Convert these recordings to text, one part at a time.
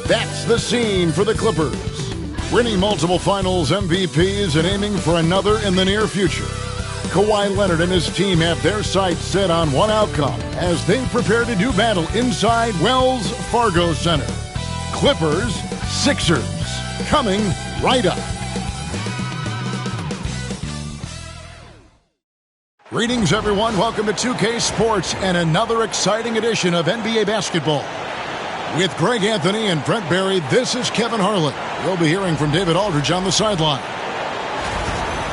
That's the scene for the Clippers. Winning multiple finals MVPs and aiming for another in the near future. Kawhi Leonard and his team have their sights set on one outcome as they prepare to do battle inside Wells Fargo Center. Clippers, Sixers, coming right up. Greetings, everyone. Welcome to 2K Sports and another exciting edition of NBA basketball. With Greg Anthony and Brent Barry, this is Kevin Harlan. We'll be hearing from David Aldridge on the sideline.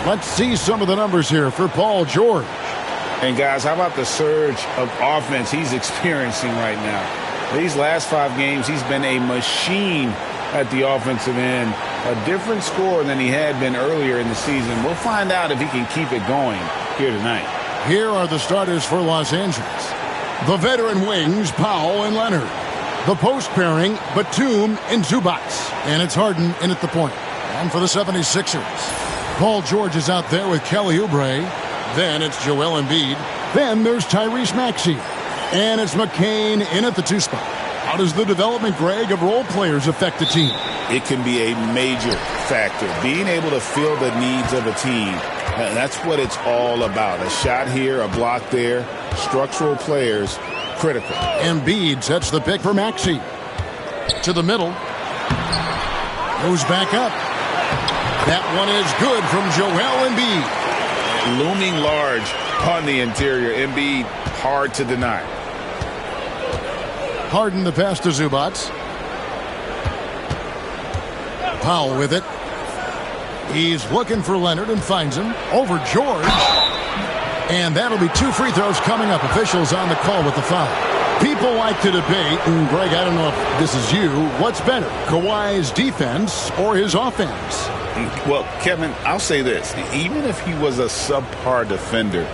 Let's see some of the numbers here for Paul George. And guys, how about the surge of offense he's experiencing right now? These last 5 games, he's been a machine at the offensive end. A different scorer than he had been earlier in the season. We'll find out if he can keep it going here tonight. Here are the starters for Los Angeles. The veteran wings, Powell and Leonard. The post pairing, Batum and Zubac. And it's Harden in at the point. And for the 76ers, Paul George is out there with Kelly Oubre. Then it's Joel Embiid. Then there's Tyrese Maxey. And it's McCain in at the 2 spot. How does the development, Greg, of role players affect the team? It can be a major factor. Being able to fill the needs of a team, that's what it's all about. A shot here, a block there, structural players, critical. Embiid sets the pick for Maxey. To the middle. Goes back up. That one is good from Joel Embiid. Looming large on the interior. Embiid, hard to deny. Harden the pass to Zubac. Powell with it. He's looking for Leonard and finds him. Over George. And that'll be 2 free throws coming up. Officials on the call with the foul. People like to debate, and Greg, I don't know if this is you, what's better, Kawhi's defense or his offense? Well, Kevin, I'll say this. Even if he was a subpar defender,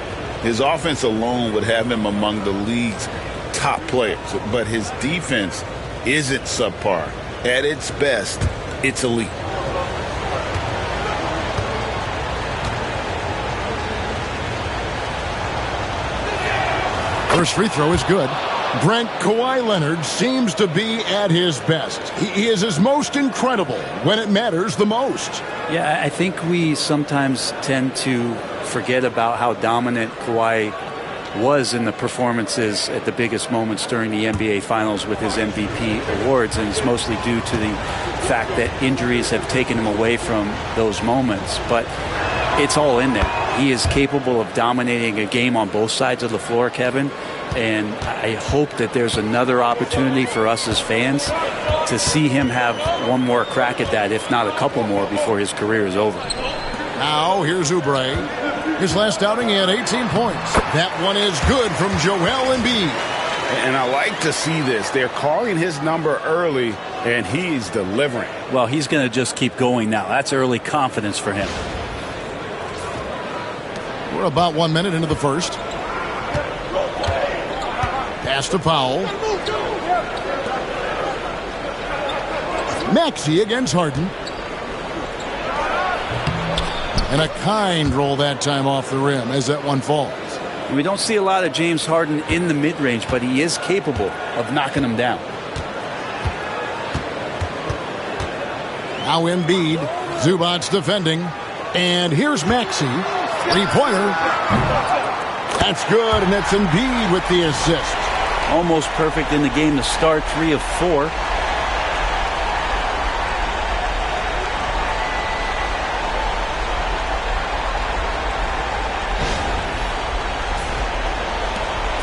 his offense alone would have him among the league's top players. But his defense isn't subpar. At its best, it's elite. First free throw is good. Brent, Kawhi Leonard seems to be at his best. He is his most incredible when it matters the most. Yeah, I think we sometimes tend to forget about how dominant Kawhi was in the performances at the biggest moments during the NBA Finals with his MVP awards, and it's mostly due to the fact that injuries have taken him away from those moments. But it's all in there. He is capable of dominating a game on both sides of the floor, Kevin. And I hope that there's another opportunity for us as fans to see him have one more crack at that, if not a couple more, before his career is over. Now, here's Oubre. His last outing, he had 18 points. That one is good from Joel Embiid. And I like to see this. They're calling his number early, and he's delivering. Well, he's going to just keep going now. That's early confidence for him. We're about 1 minute into the first. Pass to Powell. Maxey against Harden. And a kind roll that time off the rim as that one falls. We don't see a lot of James Harden in the mid-range, but he is capable of knocking them down. Now Embiid. Zubac defending. And here's Maxey. 3-pointer. That's good, and it's Embiid with the assist. Almost perfect in the game to start, 3 of 4.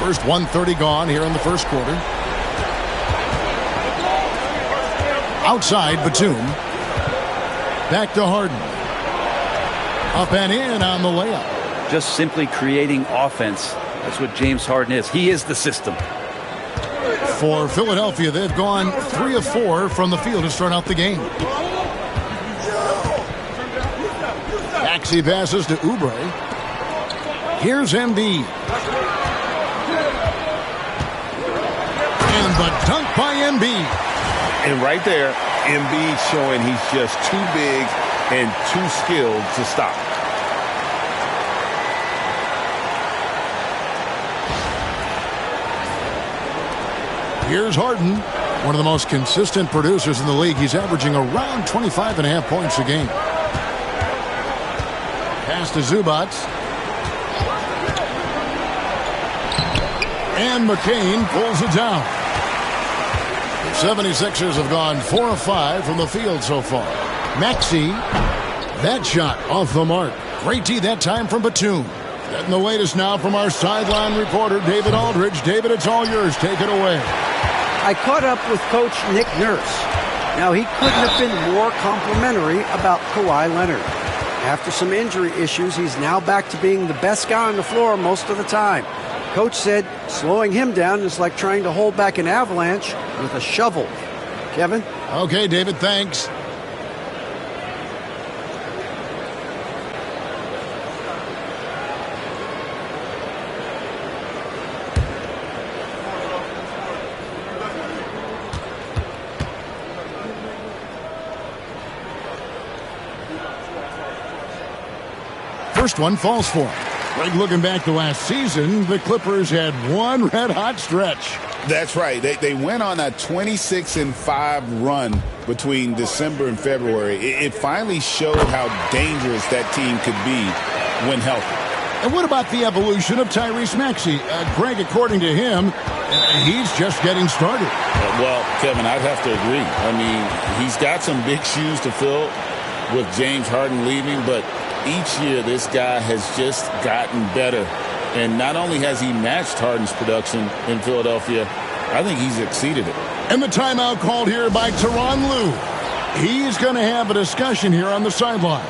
First 1:30 gone here in the first quarter. Outside, Batum. Back to Harden. Up and in on the layup. Just simply creating offense. That's what James Harden is. He is the system. For Philadelphia, they've gone 3 of 4 from the field to start out the game. Maxey passes to Oubre. Here's Embiid. And the dunk by Embiid. And right there, Embiid showing he's just too big and too skilled to stop. Here's Harden. One of the most consistent producers in the league. He's averaging around 25.5 points a game. Pass to Zubac. And McCain pulls it down. The 76ers have gone 4 of 5 from the field so far. Maxey, that shot off the mark. Great D that time from Batum. Getting the latest now from our sideline reporter, David Aldridge. David, it's all yours. Take it away. I caught up with Coach Nick Nurse. Now, he couldn't have been more complimentary about Kawhi Leonard. After some injury issues, he's now back to being the best guy on the floor most of the time. Coach said slowing him down is like trying to hold back an avalanche with a shovel. Kevin? Okay, David, thanks. First one falls for him. Greg, looking back to last season, the Clippers had one red-hot stretch. That's right. They went on a 26-5 run between December and February. It finally showed how dangerous that team could be when healthy. And what about the evolution of Tyrese Maxey? Greg, according to him, he's just getting started. Well, Kevin, I'd have to agree. I mean, he's got some big shoes to fill with James Harden leaving, but each year this guy has just gotten better. And not only has he matched Harden's production in Philadelphia, I think he's exceeded it. And the timeout called here by Tyronn Lue. He's going to have a discussion here on the sideline.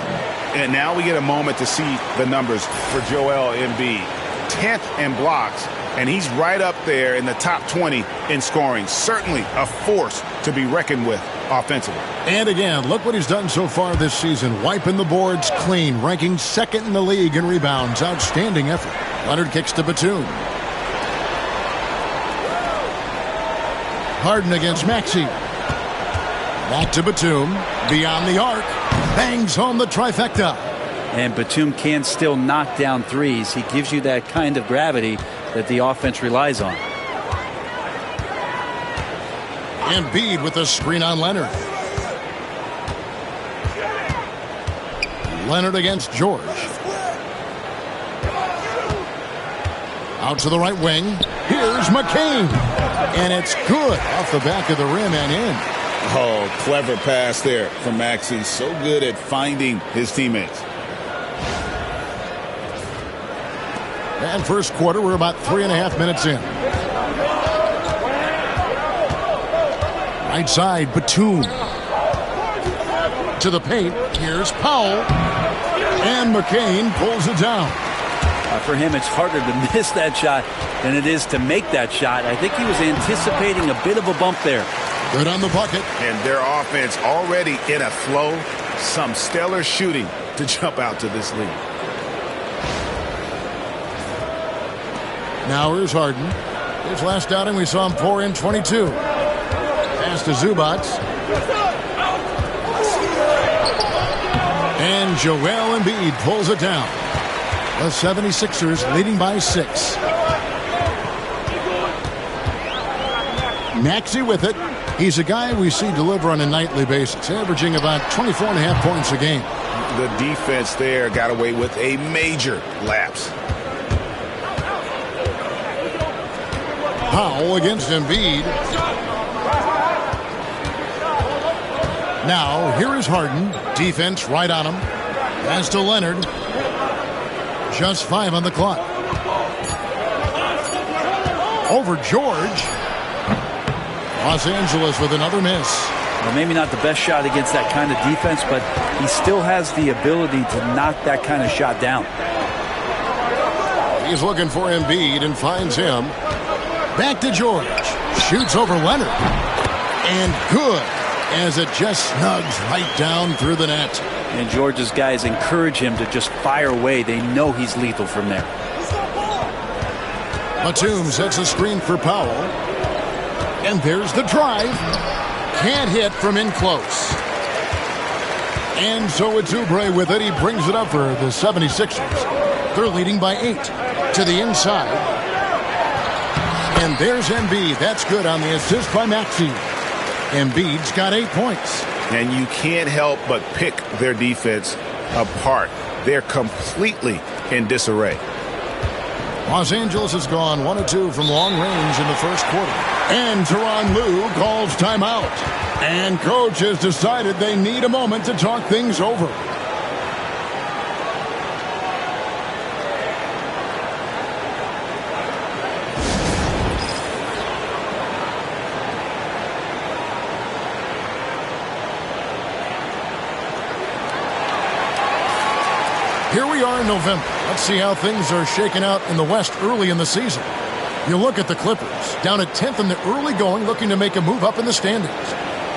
And now we get a moment to see the numbers for Joel Embiid. 10th in blocks, and he's right up there in the top 20 in scoring. Certainly a force to be reckoned with offensively. And again, look what he's done so far this season. Wiping the boards clean, ranking second in the league in rebounds. Outstanding effort. Leonard kicks to Batum. Harden against Maxey. Back to Batum. Beyond the arc. Bangs home the trifecta. And Batum can still knock down threes. He gives you that kind of gravity that the offense relies on. Embiid with a screen on Leonard. Leonard against George. Out to the right wing. Here's McCain. And it's good off the back of the rim and in. Oh, clever pass there from Maxey. So good at finding his teammates. And first quarter, we're about 3.5 minutes in. Right side, Batum. To the paint. Here's Powell. And McCain pulls it down. For him, it's harder to miss that shot than it is to make that shot. I think he was anticipating a bit of a bump there. Good on the bucket. And their offense already in a flow. Some stellar shooting to jump out to this lead. Now here's Harden. His last outing, we saw him pour in 22. Pass to Zubac. And Joel Embiid pulls it down. The 76ers leading by 6. Maxey with it. He's a guy we see deliver on a nightly basis, averaging about 24.5 points a game. The defense there got away with a major lapse. Powell against Embiid. Now, here is Harden. Defense right on him. Pass to Leonard. Just 5 on the clock. Over George. Los Angeles with another miss. Well, maybe not the best shot against that kind of defense, but he still has the ability to knock that kind of shot down. He's looking for Embiid and finds him. Back to George. Shoots over Leonard. And good, as it just snugs right down through the net. And George's guys encourage him to just fire away. They know he's lethal from there. Batum sets a screen for Powell. And there's the drive. Can't hit from in close. And so it's Oubre with it. He brings it up for the 76ers. They're leading by 8. To the inside. And there's Embiid. That's good on the assist by Maxey. Embiid's got 8 points. And you can't help but pick their defense apart. They're completely in disarray. Los Angeles has gone 1 of 2 from long range in the first quarter. And Tyronn Lue calls timeout. And coach has decided they need a moment to talk things over. Here we are in November. Let's see how things are shaking out in the West early in the season. You look at the Clippers, down at 10th in the early going, looking to make a move up in the standings.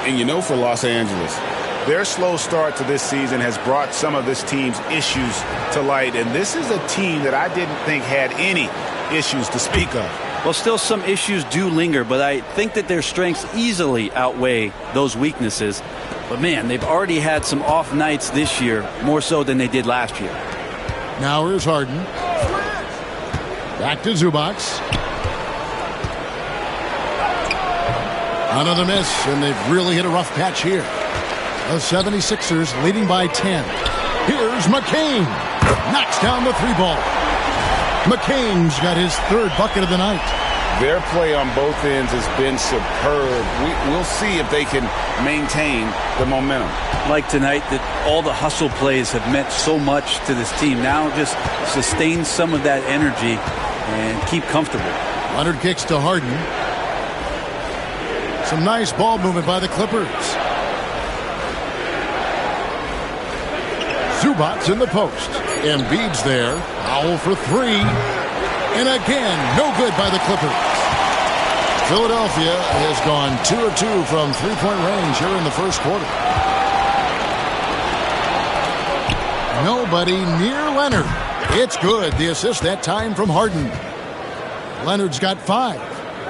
And you know, for Los Angeles, their slow start to this season has brought some of this team's issues to light. And this is a team that I didn't think had any issues to speak of. Well, still some issues do linger, but I think that their strengths easily outweigh those weaknesses. But, man, they've already had some off nights this year, more so than they did last year. Now here's Harden. Back to Zubac. Another miss, and they've really hit a rough patch here. The 76ers leading by 10. Here's McCain. Knocks down the 3-ball. McCain's got his 3rd bucket of the night. Their play on both ends has been superb. We'll see if they can maintain the momentum. Like tonight, that all the hustle plays have meant so much to this team. Now just sustain some of that energy and keep comfortable. Leonard kicks to Harden. Some nice ball movement by the Clippers. Zubac in the post. Embiid's there. Powell for 3. And again, no good by the Clippers. Philadelphia has gone 2 of 2 from 3-point range here in the first quarter. Nobody near Leonard. It's good. The assist that time from Harden. Leonard's got 5.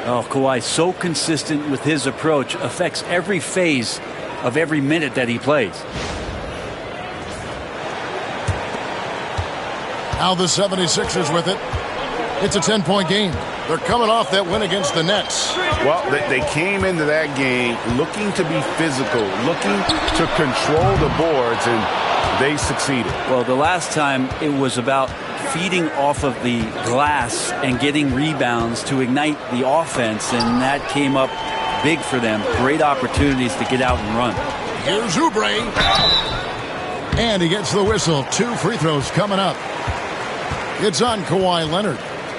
Oh, Kawhi, so consistent with his approach, affects every phase of every minute that he plays. Now the 76ers with it. It's a 10-point game. They're coming off that win against the Nets. Well, they came into that game looking to be physical, looking to control the boards, and they succeeded. Well, the last time it was about feeding off of the glass and getting rebounds to ignite the offense, and that came up big for them. Great opportunities to get out and run. Here's Oubre. And he gets the whistle. 2 free throws coming up. It's on Kawhi Leonard.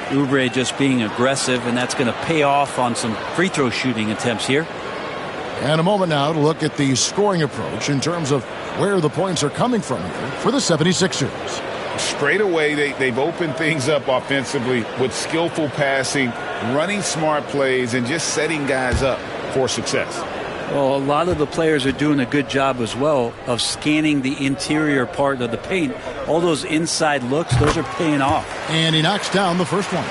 Oubre just being aggressive, and that's going to pay off on some free throw shooting attempts here. And a moment now to look at the scoring approach in terms of where the points are coming from here for the 76ers. Straight away, they've opened things up offensively with skillful passing, running smart plays, and just setting guys up for success. Well, a lot of the players are doing a good job as well of scanning the interior part of the paint. All those inside looks, those are paying off. And he knocks down the first one.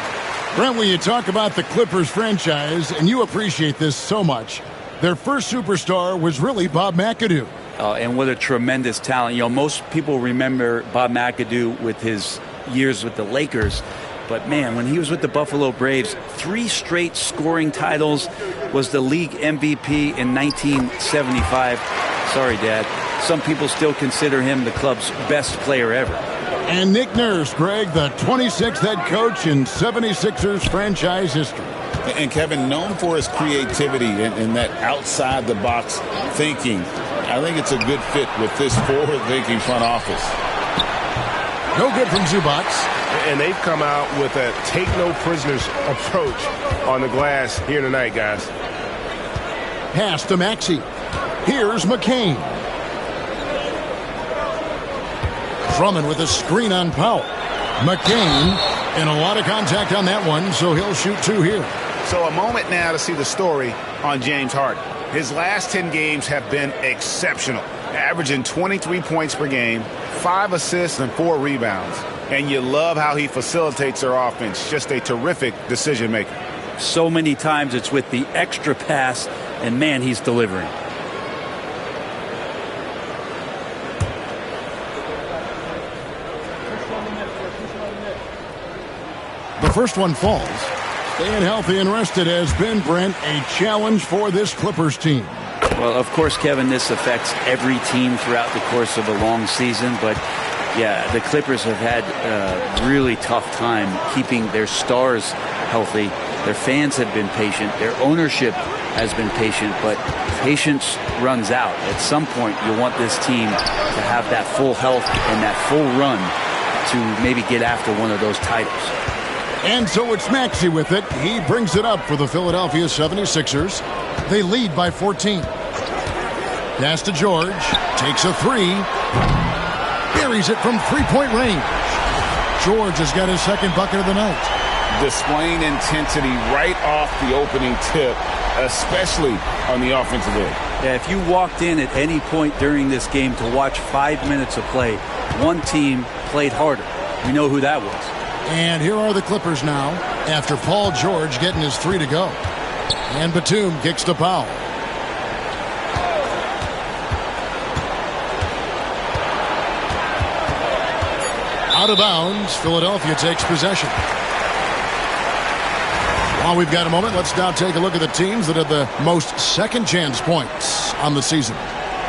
Brent, when you talk about the Clippers franchise, and you appreciate this so much, their first superstar was really Bob McAdoo. And what a tremendous talent. You know, most people remember Bob McAdoo with his years with the Lakers. But, man, when he was with the Buffalo Braves, 3 straight scoring titles, was the league MVP in 1975. Sorry, Dad. Some people still consider him the club's best player ever. And Nick Nurse, Greg, the 26th head coach in 76ers franchise history. And Kevin, known for his creativity and that outside-the-box thinking, I think it's a good fit with this forward-thinking front office. No good from Zubac. And they've come out with a take-no-prisoners approach on the glass here tonight, guys. Pass to Maxey. Here's McCain. Drummond with a screen on Powell. McCain, and a lot of contact on that one, so he'll shoot 2 here. So a moment now to see the story on James Harden. His last 10 games have been exceptional, averaging 23 points per game, 5 assists, and 4 rebounds. And you love how he facilitates their offense. Just a terrific decision maker. So many times it's with the extra pass, and, man, he's delivering. The first one falls. Staying healthy and rested has been, Brent, a challenge for this Clippers team. Well, of course, Kevin, this affects every team throughout the course of a long season. But, yeah, the Clippers have had a really tough time keeping their stars healthy. Their fans have been patient. Their ownership has been patient. But patience runs out. At some point, you want this team to have that full health and that full run to maybe get after one of those titles. And so it's Maxey with it. He brings it up for the Philadelphia 76ers. They lead by 14. Pass to George. Takes a three. Buries it from three-point range. George has got his second bucket of the night. Displaying intensity right off the opening tip, especially on the offensive end. Yeah, if you walked in at any point during this game to watch 5 minutes of play, one team played harder. We know who that was. And here are the Clippers now after Paul George getting his three to go. And Batum kicks to Powell. Out of bounds, Philadelphia takes possession. While we've got a moment, let's now take a look at the teams that have the most second chance points on the season.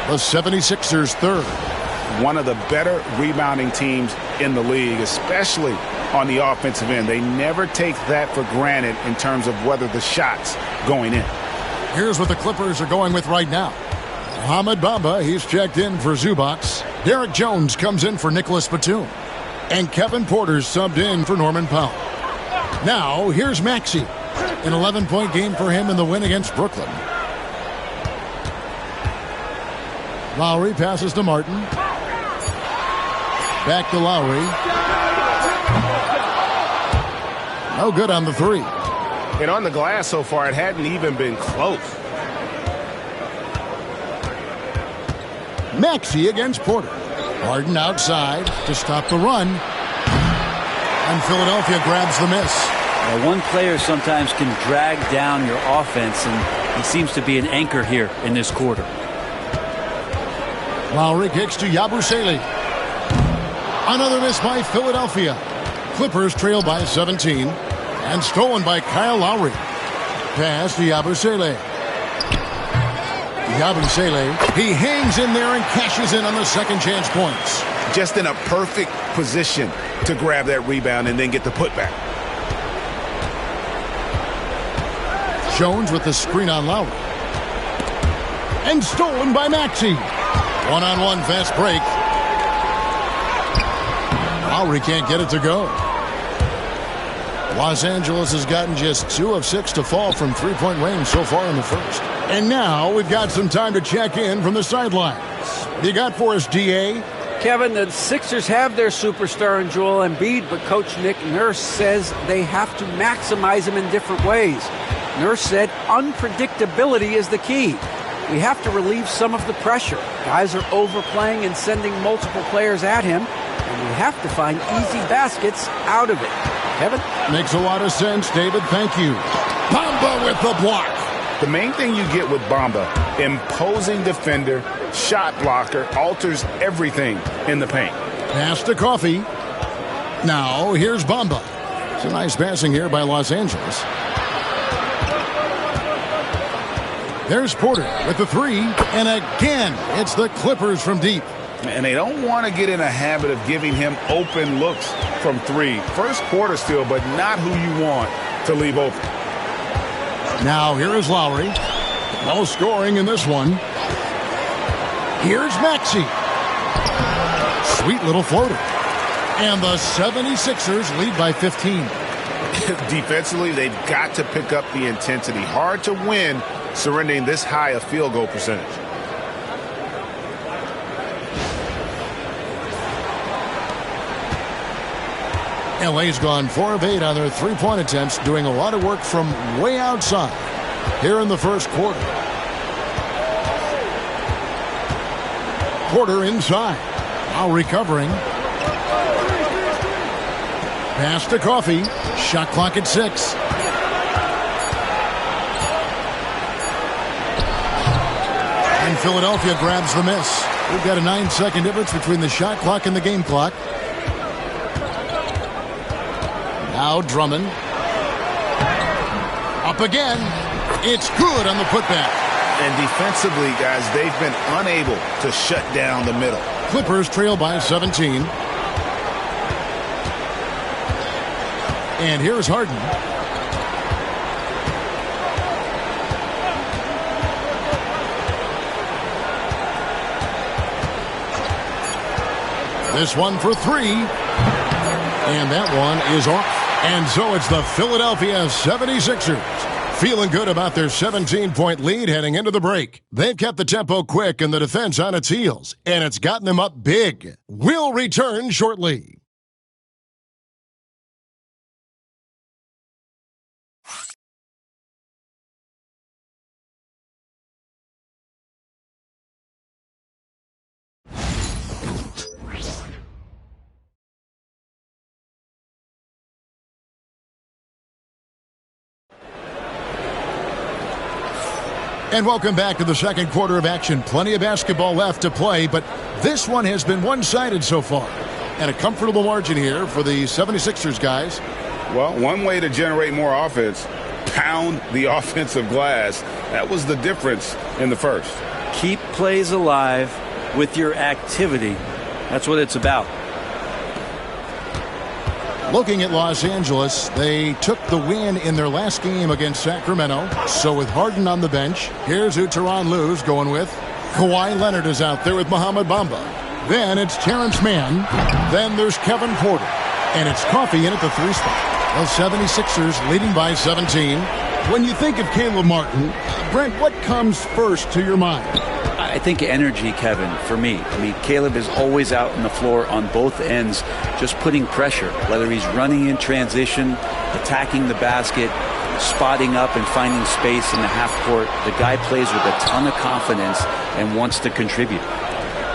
The 76ers third. One of the better rebounding teams in the league, especially on the offensive end. They never take that for granted in terms of whether the shot's going in. Here's what the Clippers are going with right now. Mohamed Bamba, he's checked in for Zubac. Derek Jones comes in for Nicholas Batum. And Kevin Porter's subbed in for Norman Powell. Now, here's Maxey. An 11-point game for him in the win against Brooklyn. Lowry passes to Martin. Back to Lowry. No good on the three. And on the glass so far, it hadn't even been close. Maxey against Porter. Harden outside to stop the run. And Philadelphia grabs the miss. One player sometimes can drag down your offense, and he seems to be an anchor here in this quarter. Lowry kicks to Yabusele. Another miss by Philadelphia. Clippers trail by 17. And stolen by Kyle Lowry. Pass to Yabusele. Yabusele, he hangs in there and cashes in on the second chance points. Just in a perfect position to grab that rebound and then get the putback. Jones with the screen on Lowry. And stolen by Maxey. One-on-one fast break. Lowry can't get it to go. Los Angeles has gotten just 2 of 6 to fall from three-point range so far in the first. And now we've got some time to check in from the sidelines. What do you got for us, D.A.? Kevin, the Sixers have their superstar in Joel Embiid, but Coach Nick Nurse says they have to maximize him in different ways. Nurse said unpredictability is the key. We have to relieve some of the pressure. Guys are overplaying and sending multiple players at him, and we have to find easy baskets out of it. Kevin? Makes a lot of sense, David. Thank you. Bamba with the block. The main thing you get with Bamba, imposing defender, shot blocker, alters everything in the paint. Pass to Coffey. Now, here's Bamba. It's a nice passing here by Los Angeles. There's Porter with the three. And again, it's the Clippers from deep. And they don't want to get in a habit of giving him open looks from three. First quarter still, but not who you want to leave open. Now here is Lowry. No scoring in this one. Here's Maxey. Sweet little floater. And the 76ers lead by 15. Defensively, they've got to pick up the intensity. Hard to win surrendering this high a field goal percentage. LA's gone 4 of 8 on their three-point attempts, doing a lot of work from way outside here in the first quarter. Porter inside. Now recovering. Pass to Coffey. Shot clock at 6. And Philadelphia grabs the miss. We've got a 9-second difference between the shot clock and the game clock. Now Drummond. Up again. It's good on the putback. And defensively, guys, they've been unable to shut down the middle. Clippers trail by 17. And here's Harden. This one for three. And that one is off. And so it's the Philadelphia 76ers. Feeling good about their 17-point lead heading into the break. They've kept the tempo quick and the defense on its heels. And it's gotten them up big. We'll return shortly. And welcome back to the second quarter of action. Plenty of basketball left to play, but this one has been one-sided so far. And a comfortable margin here for the 76ers guys. Well, one way to generate more offense, pound the offensive glass. That was the difference in the first. Keep plays alive with your activity. That's what it's about. Looking at Los Angeles, they took the win in their last game against Sacramento. So with Harden on the bench, here's who Tyronn Lue's going with. Kawhi Leonard is out there with Mohamed Bamba. Then it's Terrence Mann. Then there's Kevin Porter. And it's Coffee in at the three spot. The 76ers leading by 17. When you think of Caleb Martin, Brent, what comes first to your mind? I think energy, Kevin, for me. I mean, Caleb is always out on the floor on both ends, just putting pressure, whether he's running in transition, attacking the basket, spotting up and finding space in the half court. The guy plays with a ton of confidence and wants to contribute.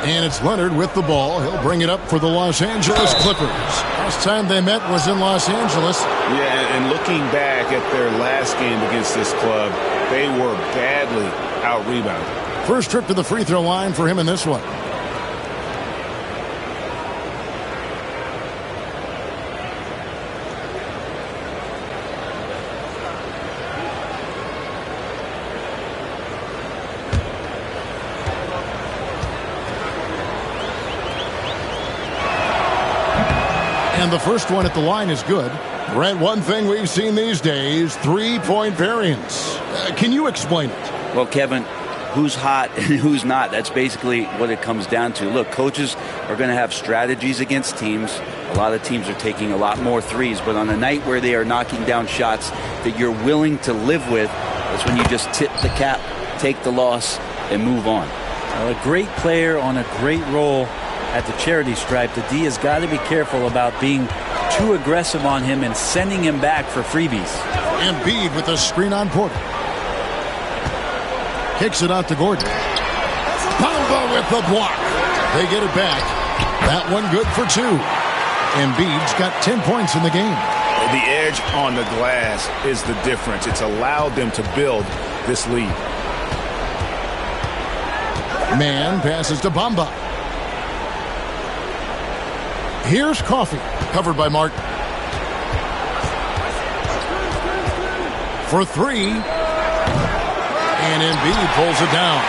And it's Leonard with the ball. He'll bring it up for the Los Angeles Clippers. Last time they met was in Los Angeles. Yeah, and looking back at their last game against this club, they were badly out-rebounded. First trip to the free throw line for him in this one. And the first one at the line is good. Brent, one thing we've seen these days, three-point variance. Can you explain it? Well, Kevin, who's hot and who's not? That's basically what it comes down to. Look, coaches are going to have strategies against teams. A lot of teams are taking a lot more threes, but on a night where they are knocking down shots that you're willing to live with, that's when you just tip the cap, take the loss, and move on. Well, a great player on a great role at the charity stripe. The D has got to be careful about being too aggressive on him and sending him back for freebies. Embiid with a screen on Porter. Kicks it out to Gordon. Bamba with the block. They get it back. That one good for two. Embiid's got 10 points in the game. The edge on the glass is the difference. It's allowed them to build this lead. Man passes to Bamba. Here's Coffee, covered by Martin. For three. And Embiid pulls it down.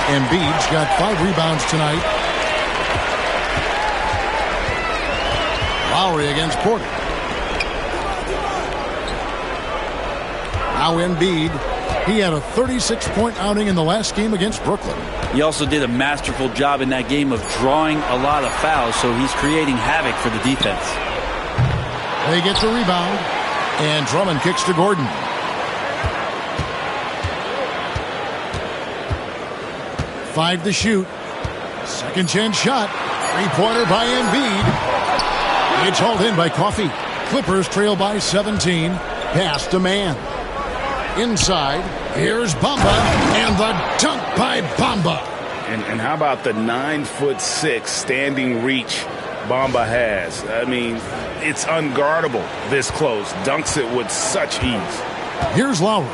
Embiid's got 5 rebounds tonight. Lowry against Porter. Now Embiid. He had a 36-point outing in the last game against Brooklyn. He also did a masterful job in that game of drawing a lot of fouls, so he's creating havoc for the defense. They get the rebound, and Drummond kicks to Gordon. Five to shoot. Second chance shot. Three-pointer by Embiid. It's hauled in by Coffee. Clippers trail by 17. Pass to Man. Inside, here's Bamba, and the dunk by Bamba. And how about the 9'6" standing reach Bamba has? I mean, it's unguardable this close. Dunks it with such ease. Here's Lowry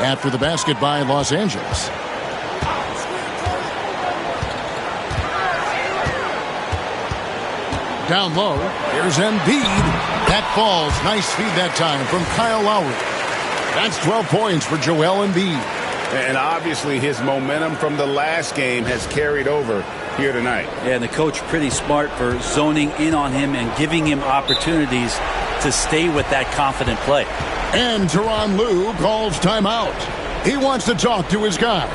after the basket by Los Angeles. Down low, here's Embiid. That falls. Nice feed that time from Kyle Lowry. That's 12 points for Joel Embiid. And obviously his momentum from the last game has carried over here tonight. Yeah, and the coach pretty smart for zoning in on him and giving him opportunities to stay with that confident play. And Tyronn Lue calls timeout. He wants to talk to his guys.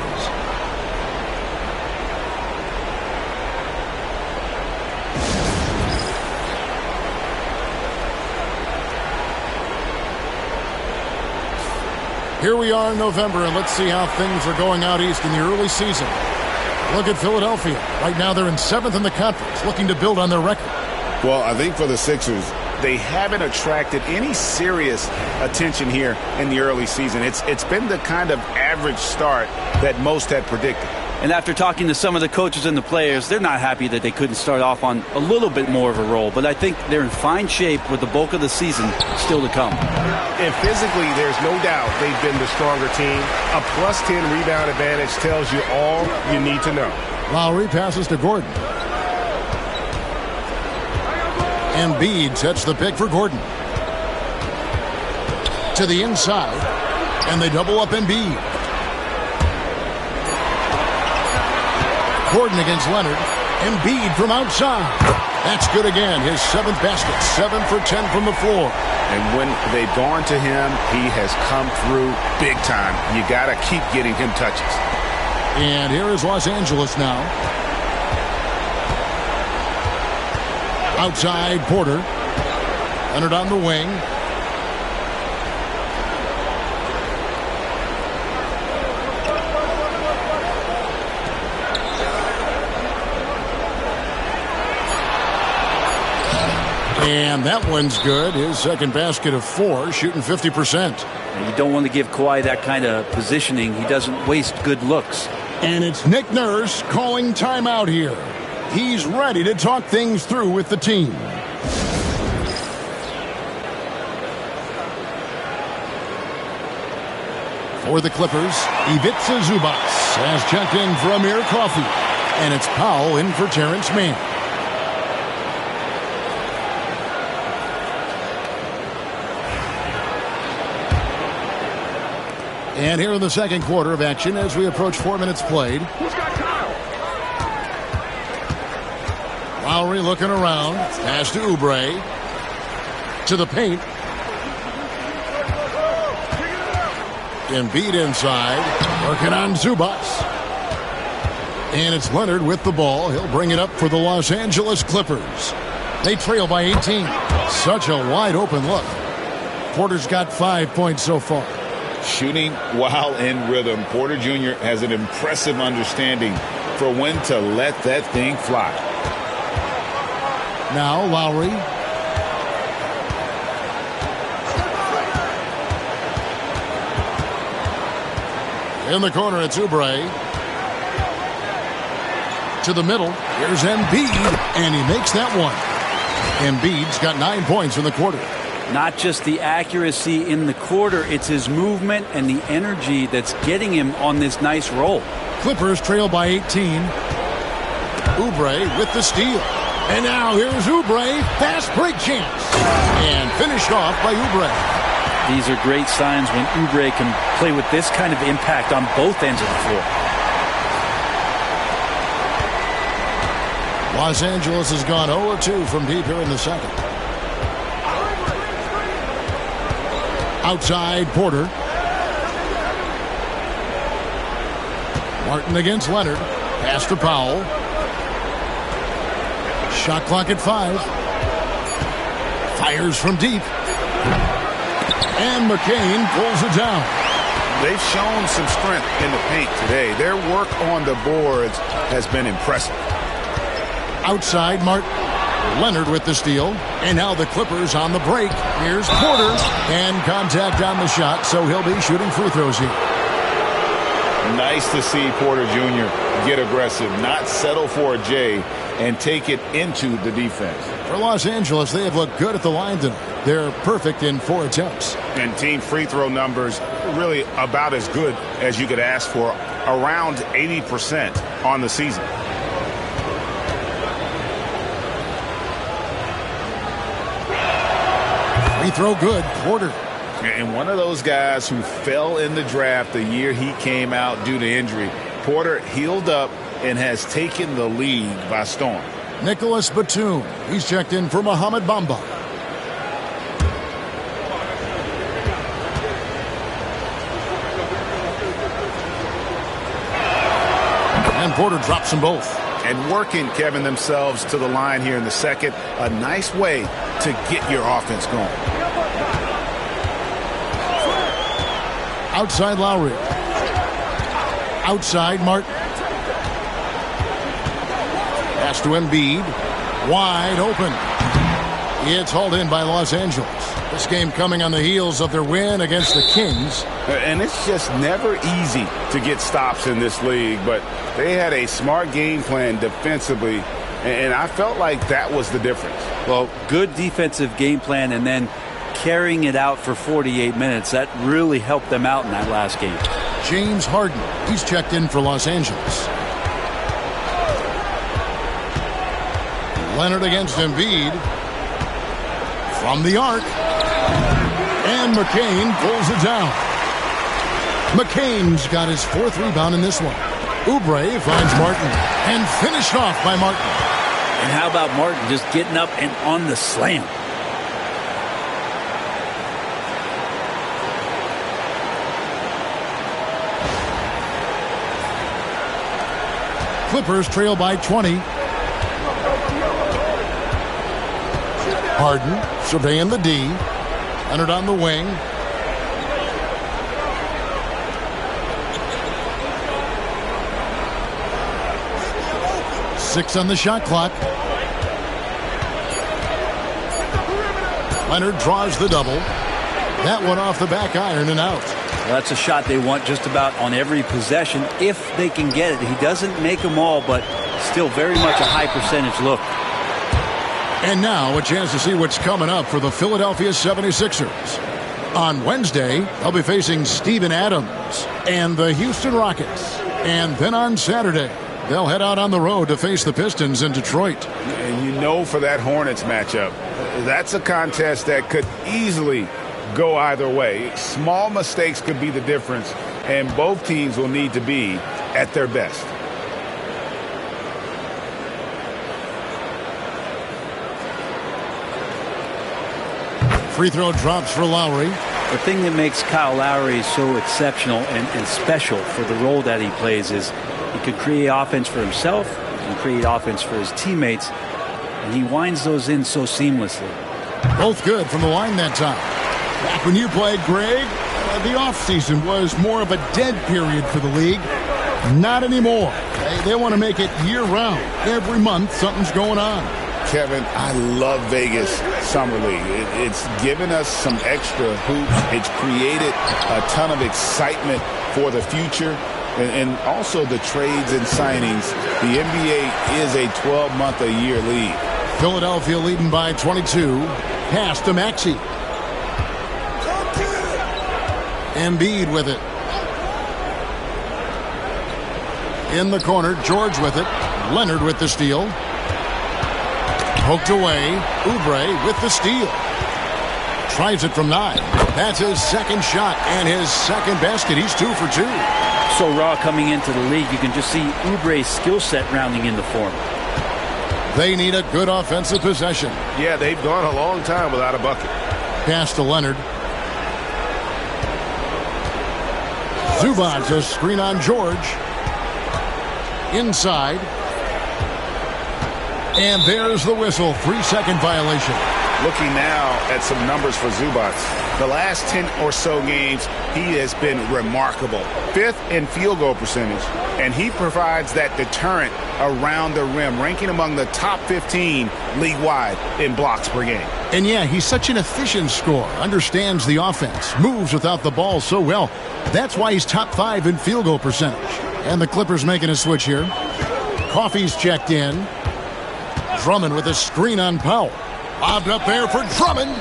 Here we are in November, and let's see how things are going out east in the early season. Look at Philadelphia. Right now they're in 7th in the conference, looking to build on their record. Well, I think for the Sixers, they haven't attracted any serious attention here in the early season. It's been the kind of average start that most had predicted. And after talking to some of the coaches and the players, they're not happy that they couldn't start off on a little bit more of a roll. But I think they're in fine shape with the bulk of the season still to come. And physically, there's no doubt they've been the stronger team. A plus 10 rebound advantage tells you all you need to know. Lowry passes to Gordon. Embiid sets the pick for Gordon. To the inside. And they double up Embiid. Gordon against Leonard. Embiid from outside. That's good again. His 7th basket. 7 for 10 from the floor. And when they've gone to him, he has come through big time. You got to keep getting him touches. And here is Los Angeles now. Outside Porter. Leonard on the wing. And that one's good. His 2nd basket of 4, shooting 50%. And you don't want to give Kawhi that kind of positioning. He doesn't waste good looks. And it's Nick Nurse calling timeout here. He's ready to talk things through with the team. For the Clippers, Ivica Zubac has checked in for Amir Coffey. And it's Powell in for Terrence Mann. And here in the second quarter of action as we approach 4 minutes played. Lowry looking around. Pass to Oubre. To the paint. Embiid inside. Working on Zubac. And it's Leonard with the ball. He'll bring it up for the Los Angeles Clippers. They trail by 18. Such a wide open look. Porter's got 5 points so far. Shooting while in rhythm. Porter Jr. has an impressive understanding for when to let that thing fly. Now Lowry. In the corner, it's Oubre. To the middle. Here's Embiid, and he makes that one. Embiid's got 9 points in the quarter. Not just the accuracy in the quarter, it's his movement and the energy that's getting him on this nice roll. Clippers trail by 18. Oubre with the steal. And now here's Oubre. Fast break chance. And finished off by Oubre. These are great signs when Oubre can play with this kind of impact on both ends of the floor. Los Angeles has gone 0-2 from deep here in the second. Outside Porter. Martin against Leonard. Pass to Powell. Shot clock at 5. Fires from deep. And McCain pulls it down. They've shown some strength in the paint today. Their work on the boards has been impressive. Outside Martin. Leonard with the steal. And now the Clippers on the break. Here's Porter. And contact on the shot, so he'll be shooting free throws here. Nice to see Porter Jr. get aggressive, not settle for a J, and take it into the defense. For Los Angeles, they have looked good at the line tonight. They're perfect in 4 attempts. And team free throw numbers really about as good as you could ask for, around 80% on the season. Free throw good. Porter And one of those guys who fell in the draft the year he came out due to injury. Porter healed up and has taken the league by storm. Nicholas Batum. He's checked in for Mohamed Bamba. And Porter drops them both. And working, Kevin, themselves to the line here in the second. A nice way to get your offense going. Outside Lowry. Outside Martin. Pass to Embiid. Wide open. It's hauled in by Los Angeles. This game coming on the heels of their win against the Kings. And it's just never easy to get stops in this league, but they had a smart game plan defensively, and I felt like that was the difference. Well, good defensive game plan and then carrying it out for 48 minutes. That really helped them out in that last game. James Harden. He's checked in for Los Angeles. Leonard against Embiid. From the arc. And McCain pulls it down. McCain's got his 4th rebound in this one. Oubre finds Martin. And finished off by Martin. And how about Martin just getting up and on the slam? Clippers trail by 20. Harden surveying the D. Leonard on the wing. Six on the shot clock. Leonard draws the double. That one off the back iron and out. Well, that's a shot they want just about on every possession if they can get it. He doesn't make them all, but still very much a high percentage look. And now a chance to see what's coming up for the Philadelphia 76ers. On Wednesday, they'll be facing Steven Adams and the Houston Rockets. And then on Saturday, they'll head out on the road to face the Pistons in Detroit. And you know, for that Hornets matchup, that's a contest that could easily go either way. Small mistakes could be the difference, and both teams will need to be at their best. Free throw drops for Lowry. The thing that makes Kyle Lowry so exceptional and special for the role that he plays is he can create offense for himself, he can create offense for his teammates, and he winds those in so seamlessly. Both good from the line that time. Back when you played, Greg, the offseason was more of a dead period for the league. Not anymore. They want to make it year-round. Every month, something's going on. Kevin, I love Vegas Summer League. It's given us some extra hoops. It's created a ton of excitement for the future. And also the trades and signings. The NBA is a 12-month-a-year league. Philadelphia leading by 22. Pass to Maxey. Embiid with it. In the corner, George with it. Leonard with the steal. Poked away. Oubre with the steal. Tries it from 9. That's his second shot and his second basket. He's 2 for 2. So raw coming into the league, you can just see Oubre's skill set rounding into form. They need a good offensive possession. Yeah, they've gone a long time without a bucket. Pass to Leonard. Zubac, a screen on George. Inside. And there's the whistle. 3-second violation. Looking now at some numbers for Zubac. The last 10 or so games, he has been remarkable. 5th in field goal percentage, and he provides that deterrent around the rim, ranking among the top 15 league-wide in blocks per game. And yeah, he's such an efficient scorer, understands the offense, moves without the ball so well. That's why he's top 5 in field goal percentage. And the Clippers making a switch here. Coffey's checked in. Drummond with a screen on Powell. Lobbed up there for Drummond.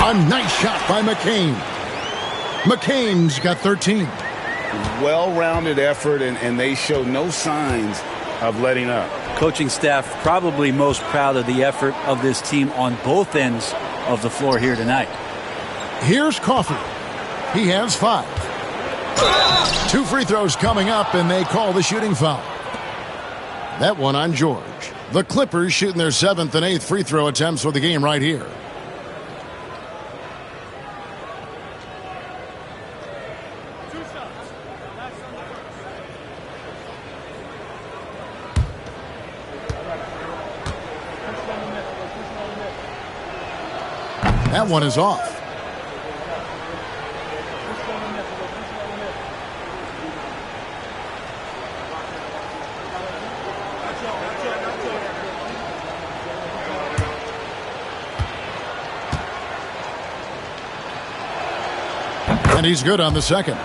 A nice shot by McCain. McCain's got 13. Well-rounded effort, and they show no signs of letting up. Coaching staff probably most proud of the effort of this team on both ends of the floor here tonight. Here's Coffey. He has 5. 2 free throws coming up, and they call the shooting foul. That one on George. The Clippers shooting their 7th and 8th free throw attempts for the game right here. That one is off. And he's good on the second.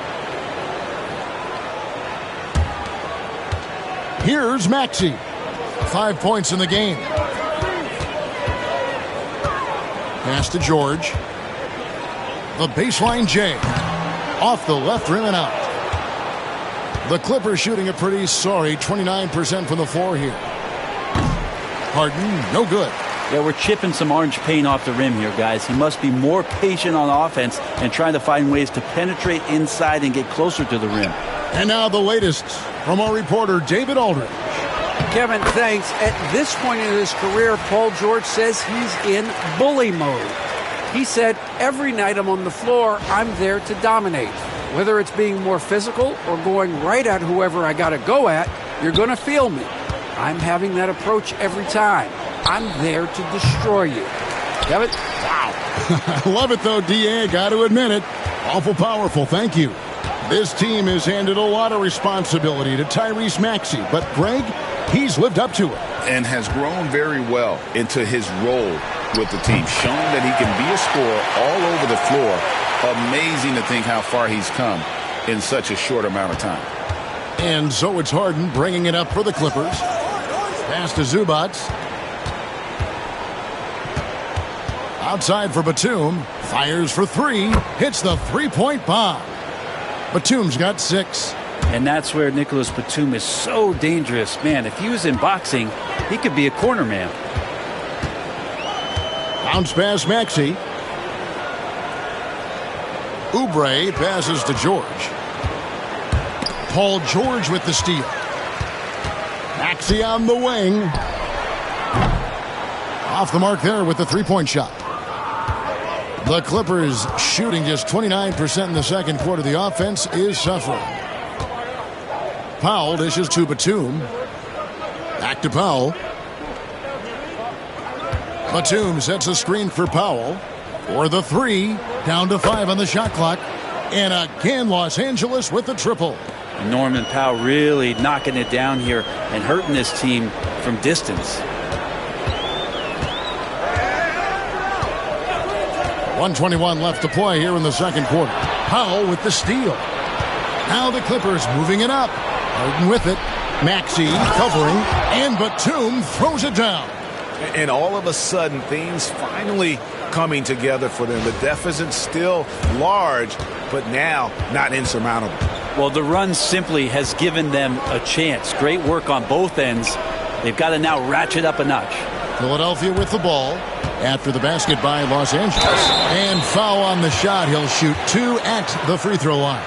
Here's Maxey. 5 points in the game. Pass to George. The baseline J. Off the left rim and out. The Clippers shooting a pretty sorry 29% from the floor here. Harden, no good. Yeah, we're chipping some orange paint off the rim here, guys. He must be more patient on offense and trying to find ways to penetrate inside and get closer to the rim. And now the latest from our reporter, David Aldridge. Kevin, thanks. At this point in his career, Paul George says he's in bully mode. He said, every night I'm on the floor, I'm there to dominate. Whether it's being more physical or going right at whoever I got to go at, you're going to feel me. I'm having that approach every time. I'm there to destroy you. Kevin? Wow. I love it, though, D.A. Got to admit it. Awful powerful. Thank you. This team has handed a lot of responsibility to Tyrese Maxey, but Greg, he's lived up to it. And has grown very well into his role with the team, showing that he can be a scorer all over the floor. Amazing to think how far he's come in such a short amount of time. And so it's Harden bringing it up for the Clippers. Pass to Zubac. Outside for Batum. Fires for 3. Hits the three-point bomb. Batum's got 6. And that's where Nicholas Batum is so dangerous. Man, if he was in boxing, he could be a corner man. Bounce pass Maxey. Oubre passes to George. Paul George with the steal. Maxey on the wing. Off the mark there with the three-point shot. The Clippers shooting just 29% in the second quarter. The offense is suffering. Powell dishes to Batum. Back to Powell. Batum sets a screen for Powell. For the 3. Down to 5 on the shot clock. And again, Los Angeles with the triple. Norman Powell really knocking it down here and hurting this team from distance. 1:21 left to play here in the second quarter. Powell with the steal. Now the Clippers moving it up. Harden with it. Maxey covering. And Batum throws it down. And all of a sudden, things finally coming together for them. The deficit still large, but now not insurmountable. Well, the run simply has given them a chance. Great work on both ends. They've got to now ratchet up a notch. Philadelphia with the ball after the basket by Los Angeles. And foul on the shot. He'll shoot 2 at the free throw line.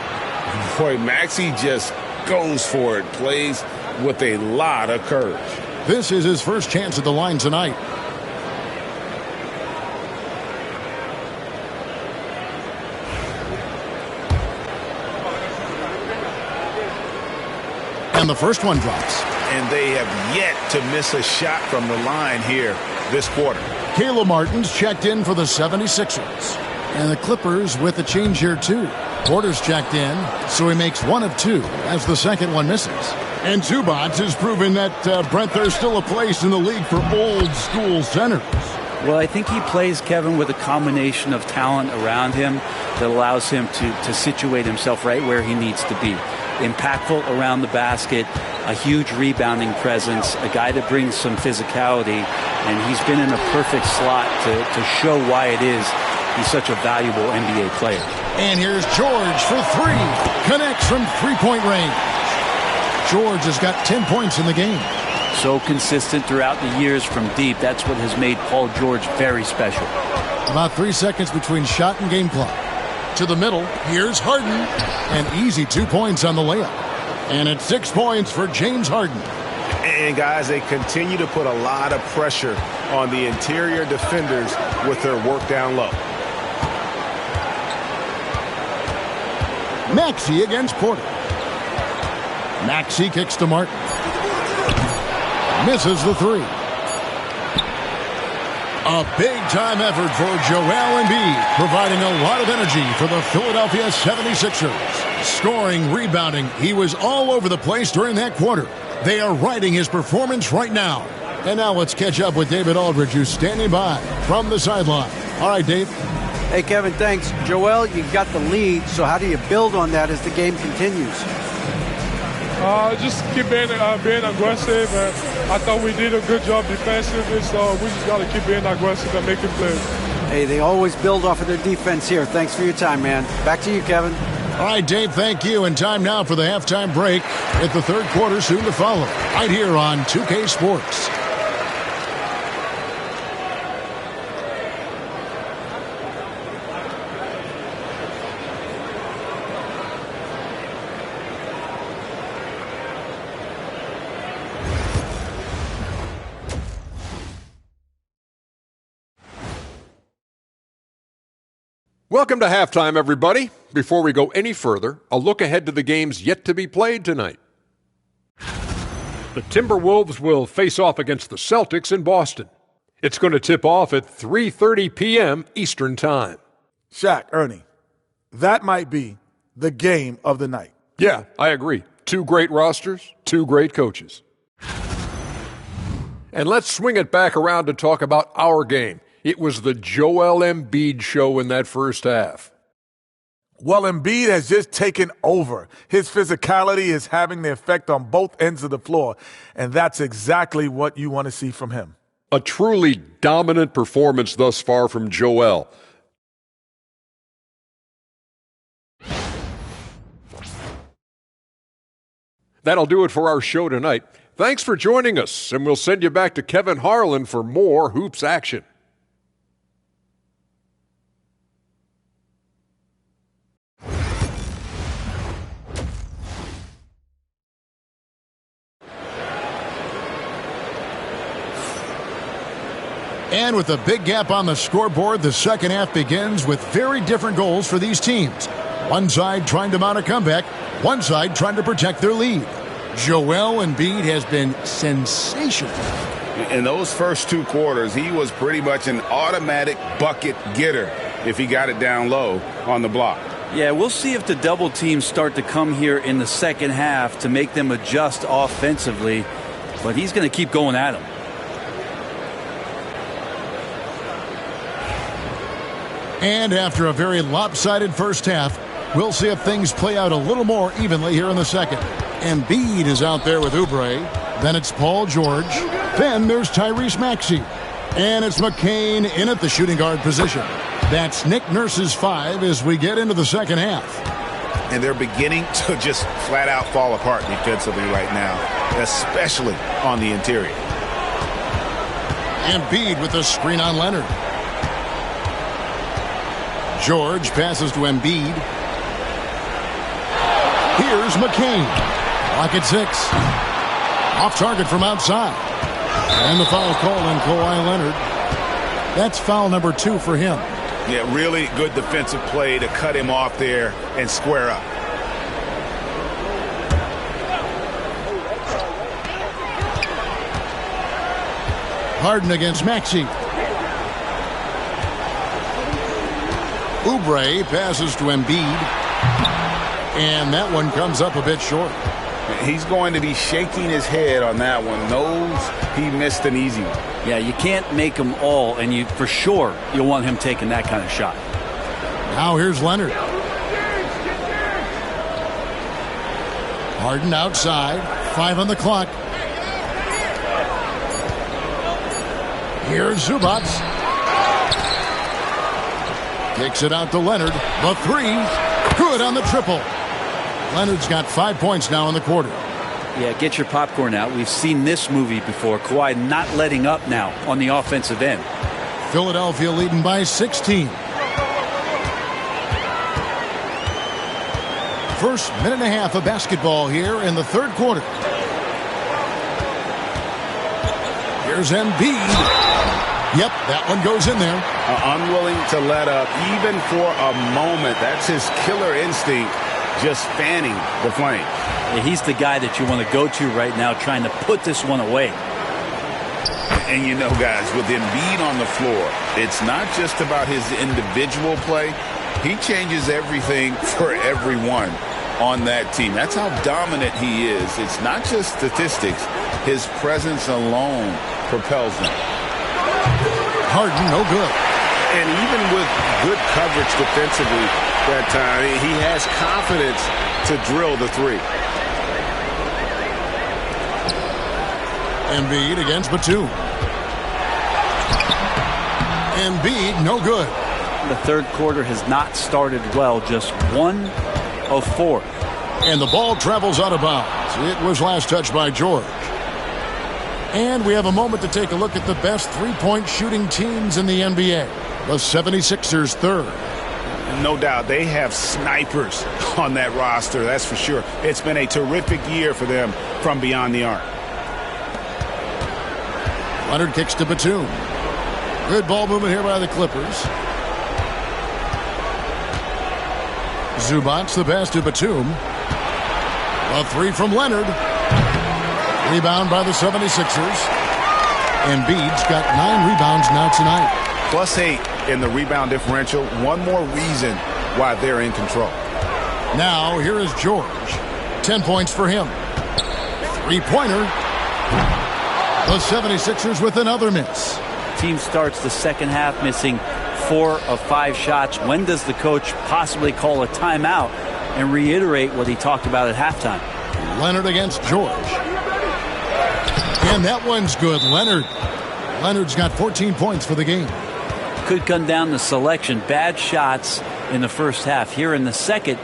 Boy, Maxey just goes for it. Plays with a lot of courage. This is his first chance at the line tonight. And the first one drops. And they have yet to miss a shot from the line here this quarter. Caleb Martin's checked in for the 76ers. And the Clippers with a change here, too. Porter's checked in, so he makes 1 of 2 as the second one misses. And Zubac has proven that, Brent, there's still a place in the league for old-school centers. Well, I think he plays, Kevin, with a combination of talent around him that allows him to situate himself right where he needs to be. Impactful around the basket, a huge rebounding presence, a guy that brings some physicality, and he's been in a perfect slot to show why it is he's such a valuable NBA player. And here's George for 3. Connects from three-point range. George has got 10 points in the game. So consistent throughout the years from deep. That's what has made Paul George very special. About 3 seconds between shot and game clock. To the middle. Here's Harden. An easy 2 points on the layup. And it's 6 points for James Harden. And, guys, they continue to put a lot of pressure on the interior defenders with their work down low. Maxey against Porter. Maxey kicks to Martin. Misses the three. A big-time effort for Joel Embiid, providing a lot of energy for the Philadelphia 76ers. Scoring, rebounding, he was all over the place during that quarter. They are riding his performance right now. And now let's catch up with David Aldridge, who's standing by from the sideline. All right, Dave. Hey, Kevin, thanks. Joel, you've got the lead, so how do you build on that as the game continues? Just keep being aggressive, and I thought we did a good job defensively, so we just got to keep being aggressive and making plays. Hey, they always build off of their defense here. Thanks for your time, man. Back to you, Kevin. All right, Dave, thank you. And time now for the halftime break with the third quarter soon to follow. Right here on 2K Sports. Welcome to halftime, everybody. Before we go any further, a look ahead to the games yet to be played tonight. The Timberwolves will face off against the Celtics in Boston. It's going to tip off at 3:30 p.m. Eastern Time. Shaq, Ernie, that might be the game of the night. Yeah, I agree. Two great rosters, two great coaches. And let's swing it back around to talk about our game. It was the Joel Embiid show in that first half. Well, Embiid has just taken over. His physicality is having the effect on both ends of the floor, and that's exactly what you want to see from him. A truly dominant performance thus far from Joel. That'll do it for our show tonight. Thanks for joining us, and we'll send you back to Kevin Harlan for more hoops action. And with a big gap on the scoreboard, the second half begins with very different goals for these teams. One side trying to mount a comeback, one side trying to protect their lead. Joel Embiid has been sensational. In those first two quarters, he was pretty much an automatic bucket getter if he got it down low on the block. Yeah, we'll see if the double teams start to come here in the second half to make them adjust offensively, but he's going to keep going at them. And after a very lopsided first half, we'll see if things play out a little more evenly here in the second. Embiid is out there with Oubre. Then it's Paul George. Then there's Tyrese Maxey. And it's McCain in at the shooting guard position. That's Nick Nurse's 5 as we get into the second half. And they're beginning to just flat out fall apart defensively right now, especially on the interior. Embiid with the screen on Leonard. George passes to Embiid. Here's McCain. Clock at 6. Off target from outside. And the foul call on Kawhi Leonard. That's foul number 2 for him. Yeah, really good defensive play to cut him off there and square up. Harden against Maxey. Oubre passes to Embiid. And that one comes up a bit short. He's going to be shaking his head on that one. Knows he missed an easy one. Yeah, you can't make them all, and you for sure you'll want him taking that kind of shot. Now here's Leonard. Harden outside. 5 on the clock. Here's Zubac. Kicks it out to Leonard. The 3. Good on the triple. Leonard's got 5 points now in the quarter. Yeah, get your popcorn out. We've seen this movie before. Kawhi not letting up now on the offensive end. Philadelphia leading by 16. first minute and a half of basketball here in the third quarter. Here's Embiid. Yep, that one goes in there. Unwilling to let up even for a moment. That's his killer instinct, just fanning the flame. Yeah, he's the guy that you want to go to right now, trying to put this one away. And you know, guys, with Embiid on the floor, it's not just about his individual play. He changes everything for everyone on that team. That's how dominant he is. It's not just statistics. His presence alone propels them. Harden, no good. And even with good coverage defensively that time, he has confidence to drill the three. Embiid against Batum. Embiid, no good. The third quarter has not started well, just 1 of 4. And the ball travels out of bounds. It was last touched by George. And we have a moment to take a look at the best three-point shooting teams in the NBA. The 76ers third. No doubt, they have snipers on that roster, that's for sure. It's been a terrific year for them from beyond the arc. Leonard kicks to Batum. Good ball movement here by the Clippers. Zubac the pass to Batum. A three from Leonard. Rebound by the 76ers. Embiid's got 9 rebounds now tonight. +8 in the rebound differential. One more reason why they're in control. Now here is George. 10 points for him. Three-pointer. The 76ers with another miss. Team starts the second half missing 4 of 5 shots. When does the coach possibly call a timeout and reiterate what he talked about at halftime? Leonard against George. And that one's good. Leonard's got 14 points for the game. Could come down to selection. Bad shots in the first half. Here in the second,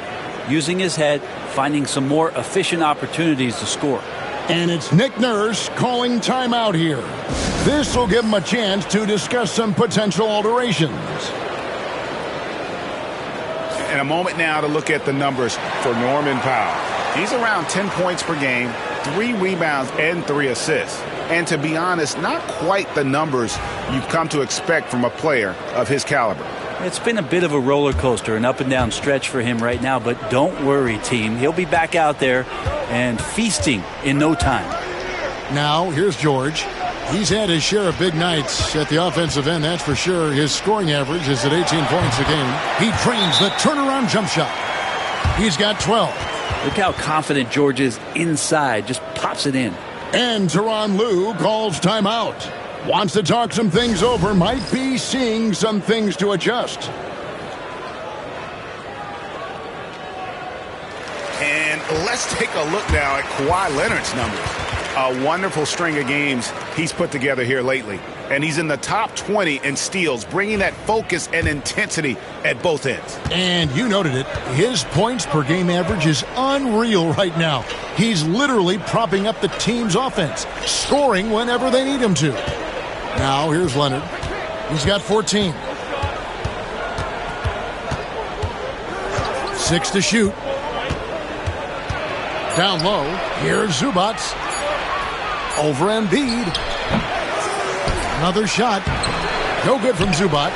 using his head, finding some more efficient opportunities to score. And it's Nick Nurse calling timeout here. This will give him a chance to discuss some potential alterations. And a moment now to look at the numbers for Norman Powell. He's around 10 points per game, 3 rebounds, and 3 assists. And to be honest, not quite the numbers you've come to expect from a player of his caliber. It's been a bit of a roller coaster, an up and down stretch for him right now, but don't worry, team. He'll be back out there and feasting in no time. Now, here's George. He's had his share of big nights at the offensive end, that's for sure. His scoring average is at 18 points a game. He trains the turnaround jump shot. He's got 12. Look how confident George is inside. Just pops it in. And Tyronn Lue calls timeout. Wants to talk some things over. Might be seeing some things to adjust. And let's take a look now at Kawhi Leonard's numbers. A wonderful string of games he's put together here lately. And he's in the top 20 in steals, bringing that focus and intensity at both ends. And you noted it. His points per game average is unreal right now. He's literally propping up the team's offense, scoring whenever they need him to. Now, here's Leonard. He's got 14. 6 to shoot. Down low. Here's Zubac. Over Embiid. Another shot. No good from Zubac.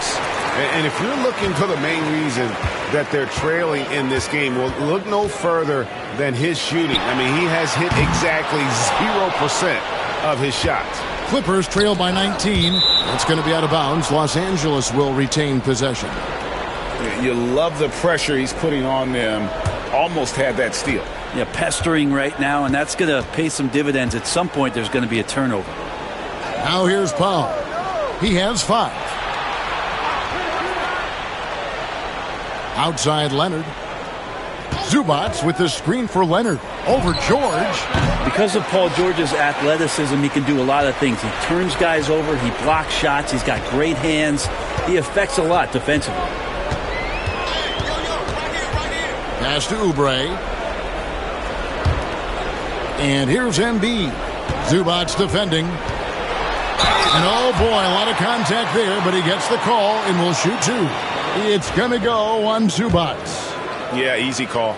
And if you're looking for the main reason that they're trailing in this game, well, look no further than his shooting. I mean, he has hit exactly 0% of his shots. Clippers trail by 19. It's going to be out of bounds. Los Angeles will retain possession. You love the pressure he's putting on them. Almost had that steal. Yeah, pestering right now, and that's going to pay some dividends. At some point, there's going to be a turnover. Now here's Powell. He has 5. Outside Leonard. Zubac with the screen for Leonard. Over George. Because of Paul George's athleticism, he can do a lot of things. He turns guys over. He blocks shots. He's got great hands. He affects a lot defensively. Pass to Oubre. And here's Embiid. Zubac defending. And oh boy, a lot of contact there, but he gets the call and will shoot 2. It's going to go on Zubac. Yeah, easy call.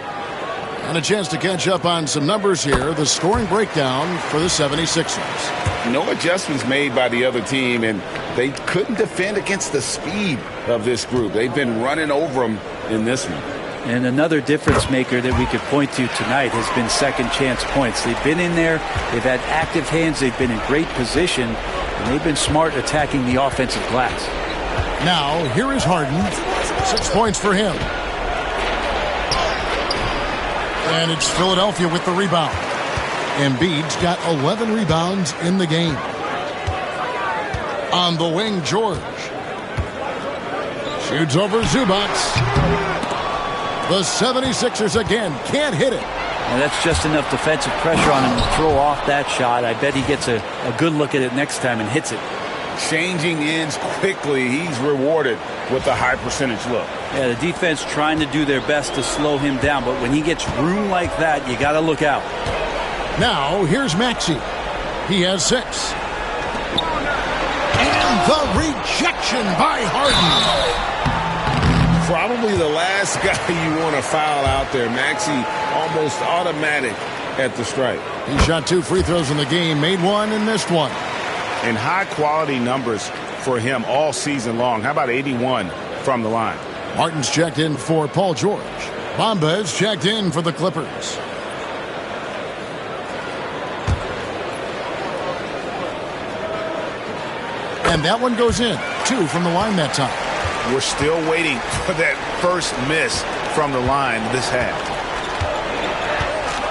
And a chance to catch up on some numbers here. The scoring breakdown for the 76ers. No adjustments made by the other team, and they couldn't defend against the speed of this group. They've been running over them in this one. And another difference maker that we could point to tonight has been second chance points. They've been in there. They've had active hands. They've been in great position. And they've been smart attacking the offensive glass. Now, here is Harden. 6 points for him. And it's Philadelphia with the rebound. Embiid's got 11 rebounds in the game. On the wing, George. Shoots over Zubac. The 76ers again can't hit it. And that's just enough defensive pressure on him to throw off that shot. I bet he gets a good look at it next time and hits it. Changing ends quickly. He's rewarded with a high percentage look. Yeah, the defense trying to do their best to slow him down, but when he gets room like that, you got to look out. Now, here's Maxey. He has 6. And the rejection by Harden. Probably the last guy you want to foul out there. Maxey almost automatic at the stripe. He shot 2 free throws in the game, made 1 and missed 1. And high-quality numbers for him all season long. How about 81 from the line? Martin's checked in for Paul George. Bamba's checked in for the Clippers. And that one goes in. 2 from the line that time. We're still waiting for that first miss from the line this half.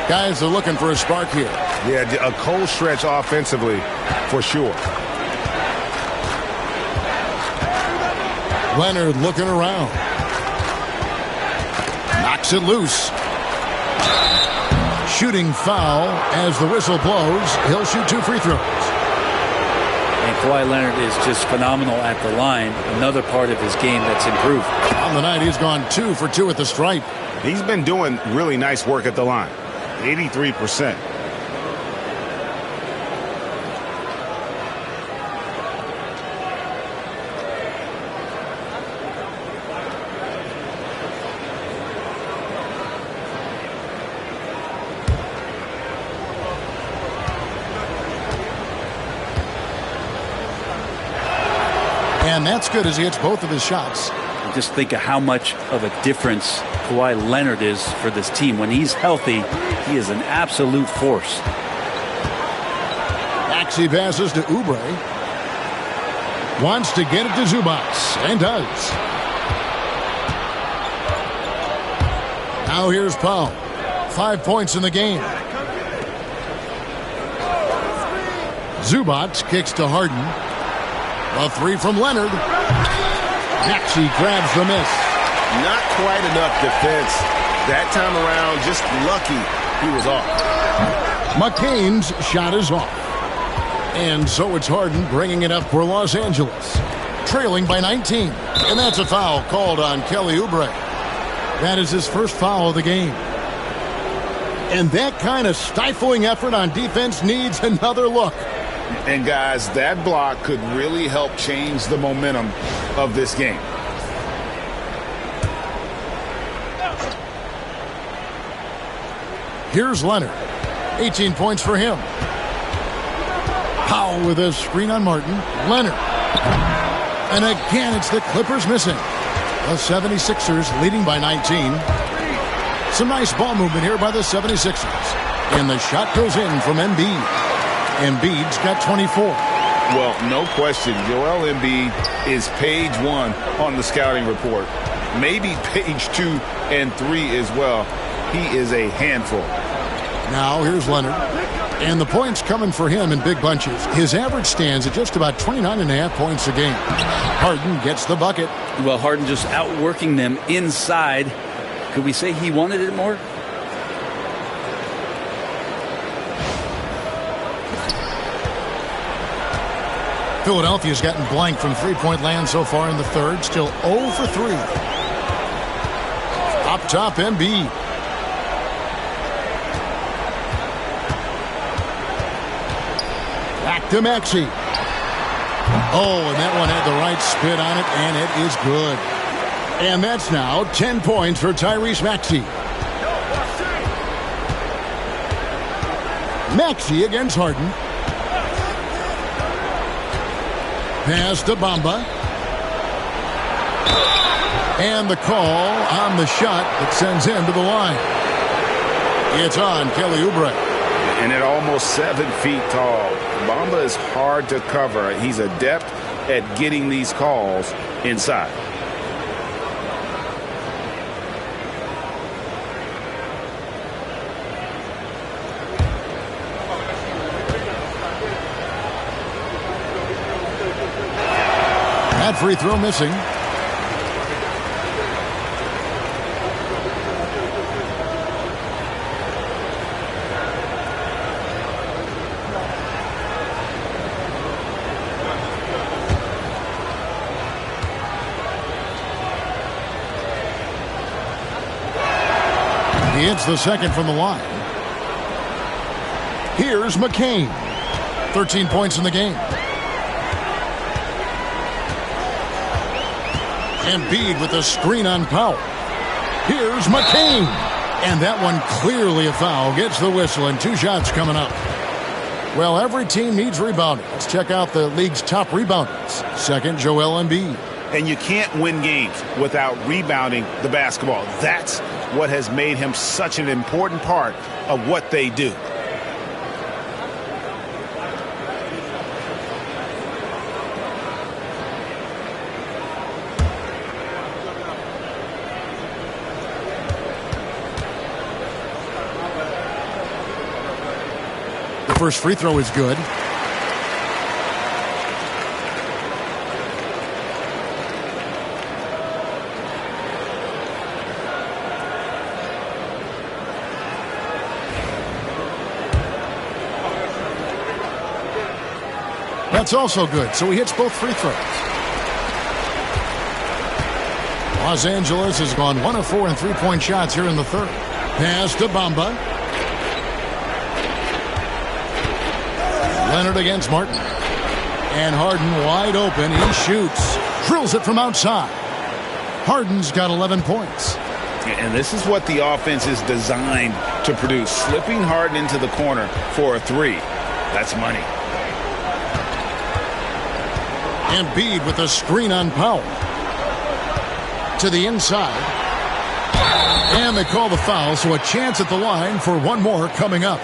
Guys are looking for a spark here. Yeah, a cold stretch offensively for sure. Leonard looking around. Knocks it loose. Shooting foul as the whistle blows. He'll shoot 2 free throws. And Kawhi Leonard is just phenomenal at the line. Another part of his game that's improved. On the night, he's gone 2 for 2 at the stripe. He's been doing really nice work at the line. 83%. And that's good as he hits both of his shots. Just think of how much of a difference Kawhi Leonard is for this team. When he's healthy, he is an absolute force. Maxey passes to Oubre. Wants to get it to Zubac, and does. Now here's Powell. 5 points in the game. Zubac kicks to Harden. A 3 from Leonard. Maxey grabs the miss. Not quite enough defense. That time around, just lucky he was off. McCain's shot is off. And so it's Harden bringing it up for Los Angeles. Trailing by 19. And that's a foul called on Kelly Oubre. That is his first foul of the game. And that kind of stifling effort on defense needs another look. And guys, that block could really help change the momentum of this game. Here's Leonard. 18 points for him. Powell with a screen on Martin. Leonard. And again, it's the Clippers missing. The 76ers leading by 19. Some nice ball movement here by the 76ers. And the shot goes in from Embiid. Embiid's got 24. Well, no question. Joel Embiid is page 1 on the scouting report. Maybe page 2 and 3 as well. He is a handful. Now here's Leonard. And the points coming for him in big bunches. His average stands at just about 29.5 points a game. Harden gets the bucket. Well, Harden just outworking them inside. Could we say he wanted it more? Philadelphia's gotten blank from three-point land so far in the third. Still 0 for 3. Up top, Embiid. Back to Maxey. Oh, and that one had the right spin on it, and it is good. And that's now 10 points for Tyrese Maxey. Maxey against Harden. Pass to Bamba. And the call on the shot that sends him to the line. It's on Kelly Oubre. And at almost 7 feet tall, Bamba is hard to cover. He's adept at getting these calls inside. That free throw missing. He hits the second from the line. Here's McCain. 13 points in the game. Embiid with a screen on Powell. Here's McCain. And that one clearly a foul. Gets the whistle and 2 shots coming up. Well, every team needs rebounding. Let's check out the league's top rebounders. Second, Joel Embiid. And you can't win games without rebounding the basketball. That's what has made him such an important part of what they do. The first free throw is good. That's also good, so he hits both free throws. Los Angeles has gone 1 of 4 in three-point shots here in the third. Pass to Bamba. Leonard against Martin. And Harden wide open. He shoots. Drills it from outside. Harden's got 11 points. And this is what the offense is designed to produce. Slipping Harden into the corner for a three. That's money. Embiid with a screen on Powell. To the inside. And they call the foul, so a chance at the line for one more coming up.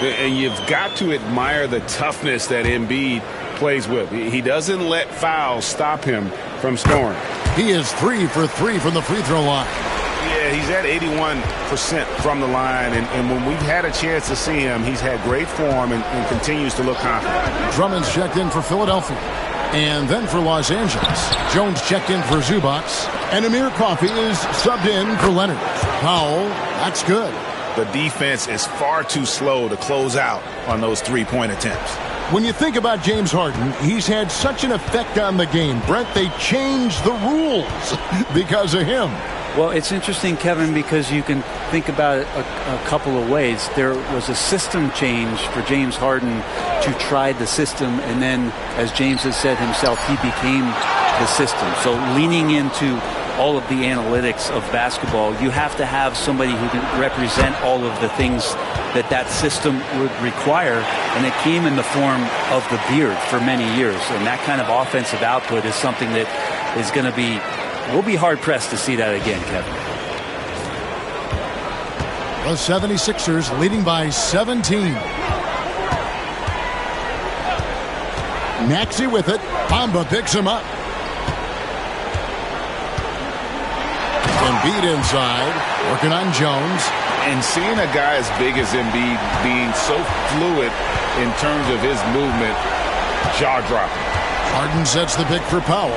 And you've got to admire the toughness that Embiid plays with. He doesn't let fouls stop him from scoring. He is 3 for 3 from the free throw line. Yeah, he's at 81% from the line, and when we've had a chance to see him, he's had great form and continues to look confident. Drummond's checked in for Philadelphia. And then for Los Angeles, Jones checked in for Zubac. And Amir Coffey is subbed in for Leonard. Powell, that's good. The defense is far too slow to close out on those three-point attempts. When you think about James Harden, he's had such an effect on the game. Brent, they changed the rules because of him. Well, it's interesting, Kevin, because you can think about it a couple of ways. There was a system change for James Harden to try the system, and then, as James has said himself, he became the system. So leaning into all of the analytics of basketball, you have to have somebody who can represent all of the things that system would require, and it came in the form of the beard for many years. And that kind of offensive output is something that is going to be, we'll be hard-pressed to see that again, Kevin. The 76ers leading by 17. Maxey with it. Bamba picks him up. Embiid inside, working on Jones. And seeing a guy as big as Embiid being so fluid in terms of his movement, jaw-dropping. Harden sets the pick for Powell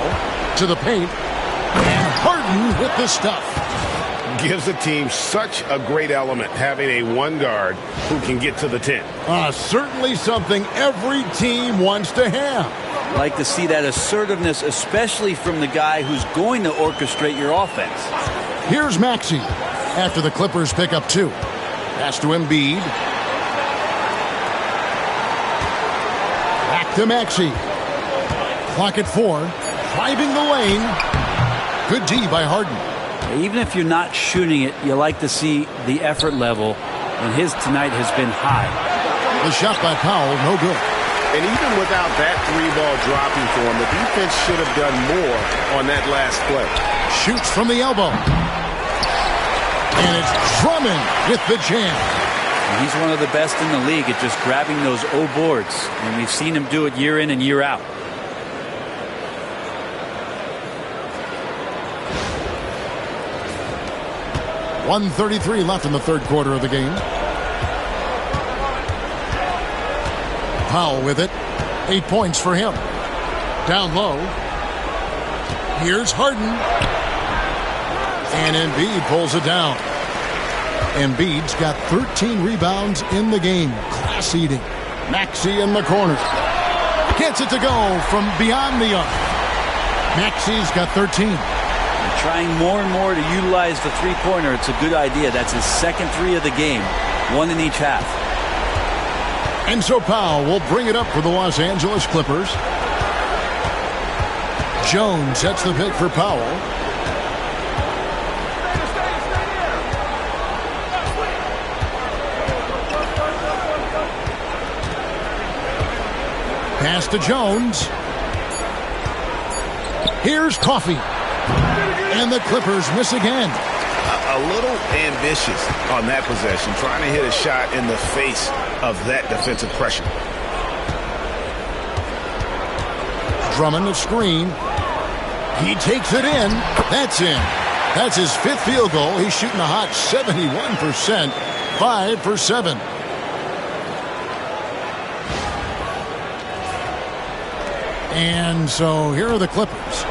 to the paint. And Harden with the stuff. Gives the team such a great element having a one guard who can get to the 10. Certainly something every team wants to have. Like to see that assertiveness, especially from the guy who's going to orchestrate your offense. Here's Maxey after the Clippers pick up 2. Pass to Embiid. Back to Maxey. Clock at 4. Driving the lane. Good D by Harden. Even if you're not shooting it, you like to see the effort level, and his tonight has been high. The shot by Powell, no good. And even without that 3-ball dropping for him, the defense should have done more on that last play. Shoots from the elbow. And it's Drummond with the jam. And he's one of the best in the league at just grabbing those O boards. And we've seen him do it year in and year out. .133 left in the third quarter of the game. Powell with it. 8 points for him. Down low. Here's Harden. And Embiid pulls it down. Embiid's got 13 rebounds in the game. Class eating. Maxey in the corner. Gets it to go from beyond the arc. Maxey's got 13. Trying more and more to utilize the three-pointer. It's a good idea. That's his second three of the game. One in each half. And so Powell will bring it up for the Los Angeles Clippers. Jones sets the pick for Powell. Pass to Jones. Here's Coffey. And the Clippers miss again. A little ambitious on that possession, trying to hit a shot in the face of that defensive pressure. Drummond the screen. He takes it in. That's in. That's his fifth field goal. He's shooting a hot 71%. 5 for 7. And so here are the Clippers.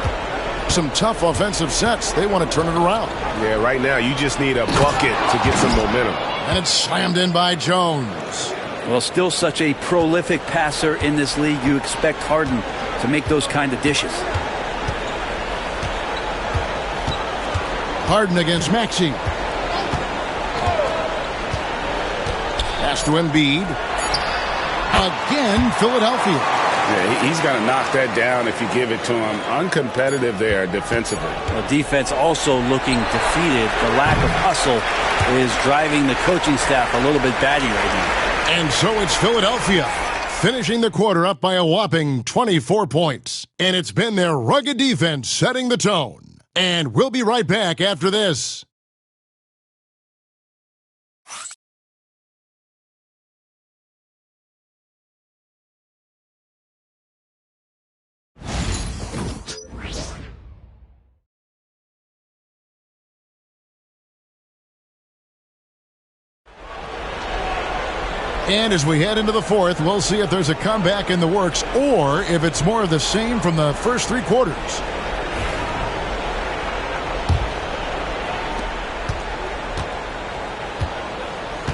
Some tough offensive sets. They want to turn it around. Yeah, right now you just need a bucket to get some momentum. And it's slammed in by Jones. Well, still such a prolific passer in this league. You expect Harden to make those kind of dishes. Harden against Maxey. Pass to Embiid. Again, Philadelphia. Yeah, he's going to knock that down if you give it to him. Uncompetitive there defensively. Well, defense also looking defeated. The lack of hustle is driving the coaching staff a little bit batty right now. And so it's Philadelphia, finishing the quarter up by a whopping 24 points. And it's been their rugged defense setting the tone. And we'll be right back after this. And as we head into the fourth, we'll see if there's a comeback in the works or if it's more of the same from the first three quarters.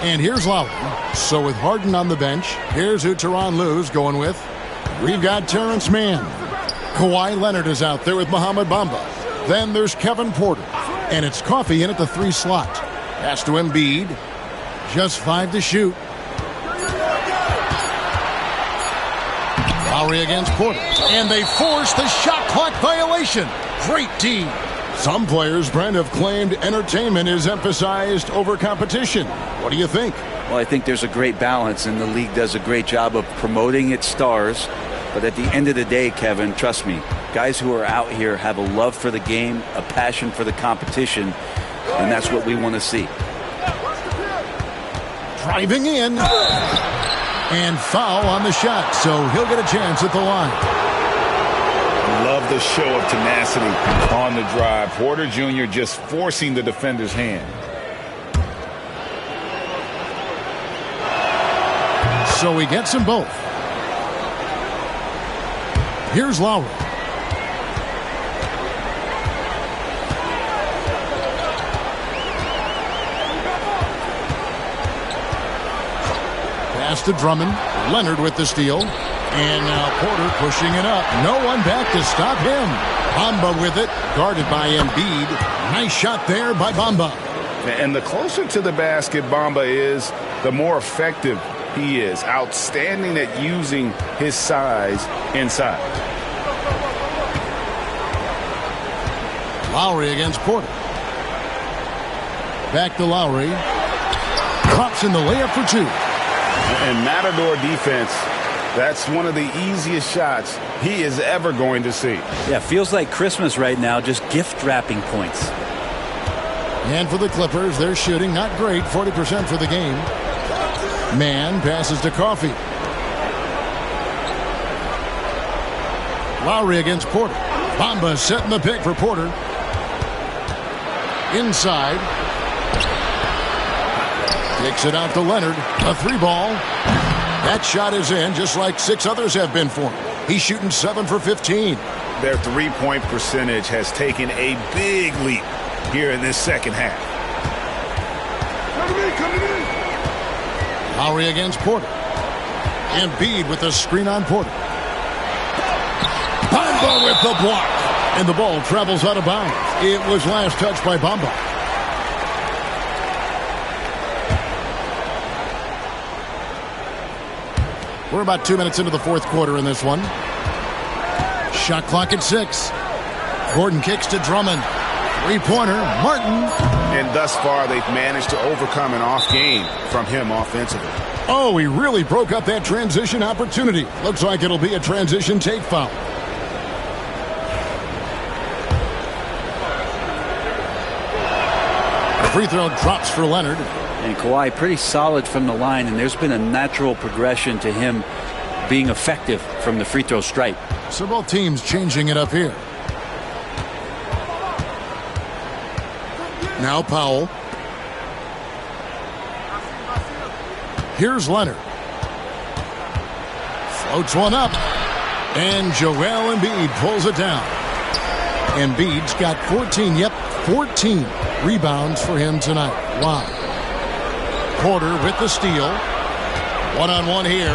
And here's Lowry. So with Harden on the bench, here's who Tyronn Lue's going with. We've got Terrence Mann. Kawhi Leonard is out there with Mohamed Bamba. Then there's Kevin Porter. And it's Coffey in at the 3 slot. Pass to Embiid. Just 5 to shoot. Lowry against Porter. And they force the shot clock violation. Great team. Some players, Brent, have claimed entertainment is emphasized over competition. What do you think? Well, I think there's a great balance, and the league does a great job of promoting its stars. But at the end of the day, Kevin, trust me, guys who are out here have a love for the game, a passion for the competition, and that's what we want to see. Driving in. And foul on the shot, so he'll get a chance at the line. Love the show of tenacity on the drive. Porter Jr. just forcing the defender's hand. So he gets them both. Here's Lowry. Pass to Drummond. Leonard with the steal. And now Porter pushing it up. No one back to stop him. Bamba with it. Guarded by Embiid. Nice shot there by Bamba. And the closer to the basket Bamba is, the more effective he is. Outstanding at using his size inside. Lowry against Porter. Back to Lowry. Drops in the layup for 2. And Matador defense, that's one of the easiest shots he is ever going to see. Yeah, feels like Christmas right now, just gift wrapping points. And for the Clippers, they're shooting not great, 40% for the game. Mann passes to Coffey. Lowry against Porter. Bamba setting the pick for Porter. Inside. Takes it out to Leonard. A 3-ball. That shot is in, just like 6 others have been for him. He's shooting 7 for 15. Their three-point percentage has taken a big leap here in this second half. Lowry against Porter. Embiid with the screen on Porter. Bamba with the block. And the ball travels out of bounds. It was last touched by Bamba. We're about 2 minutes into the fourth quarter in this one. Shot clock at 6. Gordon kicks to Drummond. Three-pointer, Martin. And thus far, they've managed to overcome an off game from him offensively. Oh, he really broke up that transition opportunity. Looks like it'll be a transition take foul. The free throw drops for Leonard. And Kawhi pretty solid from the line, and there's been a natural progression to him being effective from the free throw stripe. So both teams changing it up here. Now Powell. Here's Leonard. Floats one up. And Joel Embiid pulls it down. Embiid's got 14 rebounds for him tonight. Wow. Porter with the steal. One-on-one here.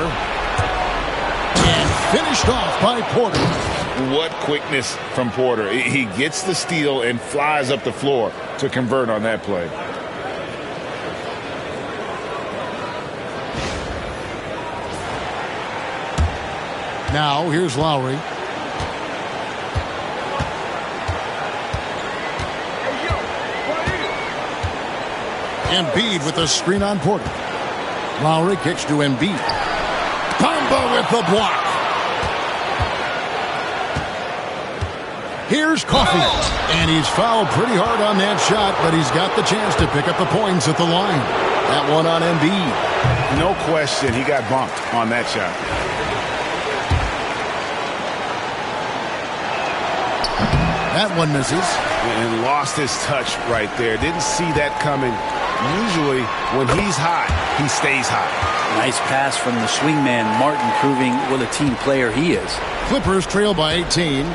And finished off by Porter. What quickness from Porter. He gets the steal and flies up the floor to convert on that play. Now here's Lowry. Embiid with the screen on Porter. Lowry kicks to Embiid. Bamba with the block. Here's Coffey. And he's fouled pretty hard on that shot, but he's got the chance to pick up the points at the line. That one on Embiid. No question, he got bumped on that shot. That one misses. And lost his touch right there. Didn't see that coming. Usually, when he's hot, he stays hot. Nice pass from the swingman, Martin, proving what a team player he is. Clippers trail by 18.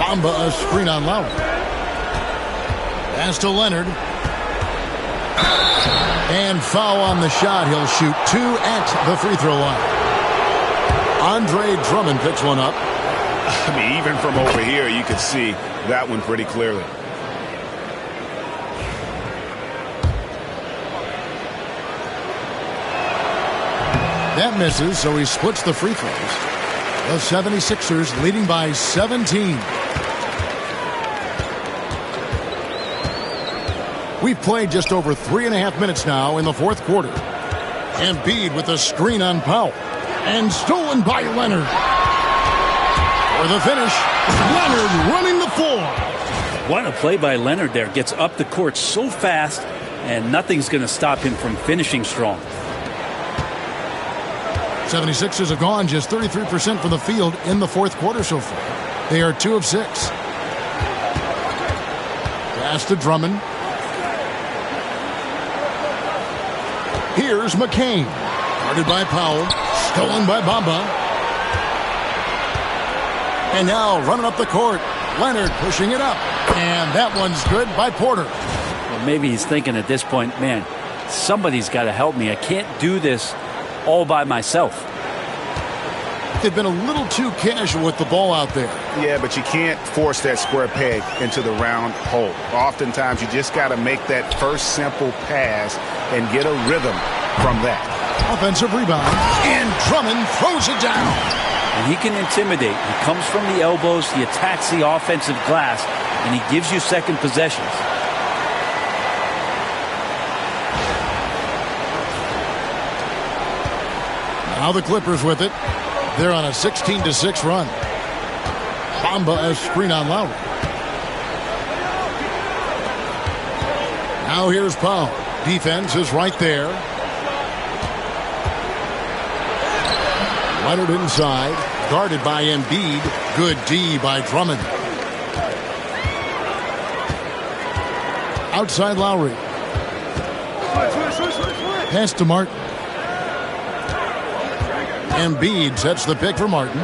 Bamba a screen on Lowry. Pass to Leonard. And foul on the shot. He'll shoot 2 at the free throw line. Andre Drummond picks one up. I mean, even from over here, you could see that one pretty clearly. That misses, so he splits the free throws. The 76ers leading by 17. We've played just over 3.5 minutes now in the fourth quarter. Embiid with a screen on Powell. And stolen by Leonard. For the finish, Leonard running the floor. What a play by Leonard there. Gets up the court so fast, and nothing's going to stop him from finishing strong. 76ers have gone just 33% from the field in the fourth quarter so far. They are 2 of 6. Pass to Drummond. Here's McCain. Guarded by Powell. Stolen by Bamba. And now running up the court. Leonard pushing it up. And that one's good by Porter. Well, maybe he's thinking at this point, man, somebody's got to help me. I can't do this all by myself. They've been a little too casual with the ball out there. Yeah, but you can't force that square peg into the round hole. Oftentimes, you just got to make that first simple pass and get a rhythm from that. Offensive rebound, and Drummond throws it down. And he can intimidate. He comes from the elbows, he attacks the offensive glass, and he gives you second possessions. Now the Clippers with it. They're on a 16-6 run. Bamba a screen on Lowry. Now here's Powell. Defense is right there. Leonard inside. Guarded by Embiid. Good D by Drummond. Outside Lowry. Pass to Martin. Embiid sets the pick for Martin.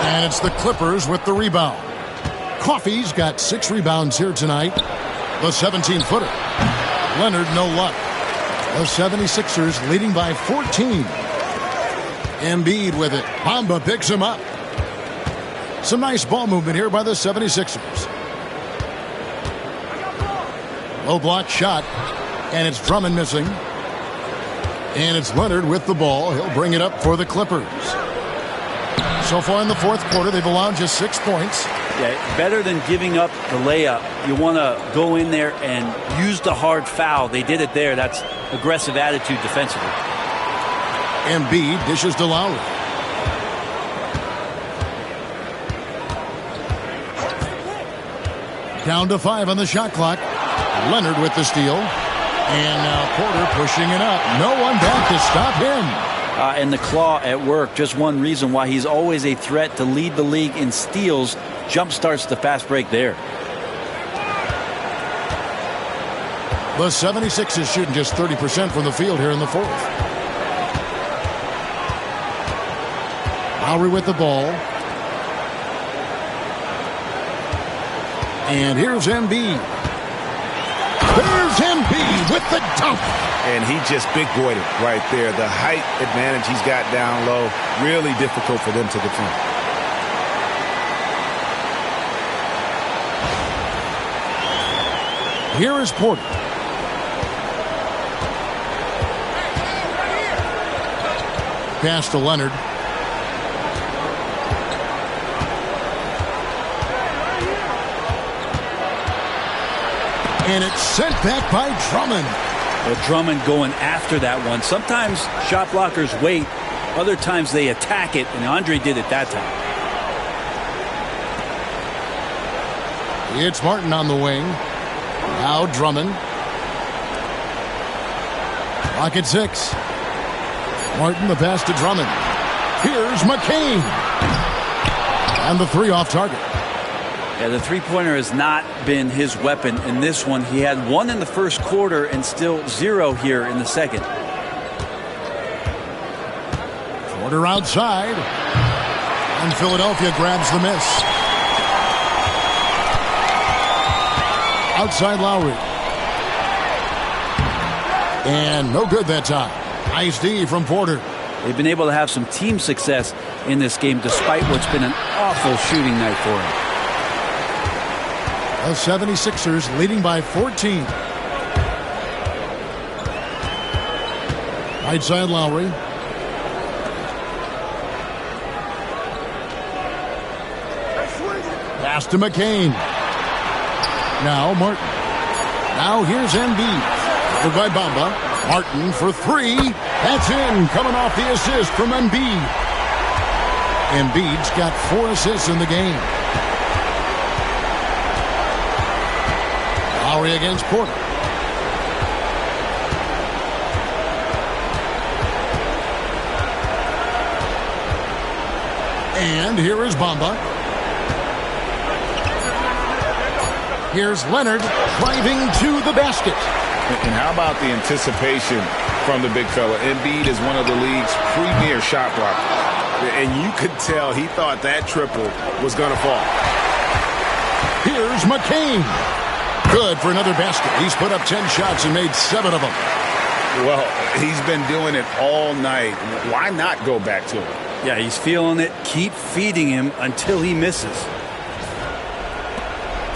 And it's the Clippers with the rebound. Coffey's got 6 rebounds here tonight. The 17-footer. Leonard, no luck. The 76ers leading by 14. Embiid with it. Bamba picks him up. Some nice ball movement here by the 76ers. Low block shot. And it's Drummond missing. And it's Leonard with the ball. He'll bring it up for the Clippers. So far in the fourth quarter, they've allowed just 6 points. Yeah, better than giving up the layup. You want to go in there and use the hard foul. They did it there. That's aggressive attitude defensively. Embiid dishes to Lowry. Down to 5 on the shot clock. Leonard with the steal. And now Porter pushing it up. No one back to stop him. And the claw at work. Just one reason why he's always a threat to lead the league in steals. Jump starts the fast break there. The 76ers shooting just 30% from the field here in the fourth. Lowry with the ball. And here's Embiid. There's Embiid with the dunk. And he just big boyed it right there. The height advantage he's got down low, really difficult for them to defend. Here is Porter. Pass to Leonard. And it's sent back by Drummond. Well, Drummond going after that one. Sometimes shot blockers wait. Other times they attack it, and Andre did it that time. It's Martin on the wing. Now Drummond. Clock at 6. Martin the pass to Drummond. Here's McCain. And the 3 off target. Yeah, the three-pointer has not been his weapon in this one. He had 1 in the first quarter and still 0 here in the second. Porter outside. And Philadelphia grabs the miss. Outside Lowry. And no good that time. Nice D from Porter. They've been able to have some team success in this game despite what's been an awful shooting night for him. The 76ers leading by 14. Right side Lowry. Pass to McCain. Now Martin. Now here's Embiid. By Bamba. Martin for 3. That's in. Coming off the assist from Embiid. Embiid's got 4 assists in the game. Lowry against Porter. And here is Bamba. Here's Leonard driving to the basket. And how about the anticipation from the big fella? Embiid is one of the league's premier shot blockers. And you could tell he thought that triple was going to fall. Here's McCain. Good for another basket. He's put up 10 shots and made 7 of them. Well, he's been doing it all night. Why not go back to it? Yeah, he's feeling it. Keep feeding him until he misses.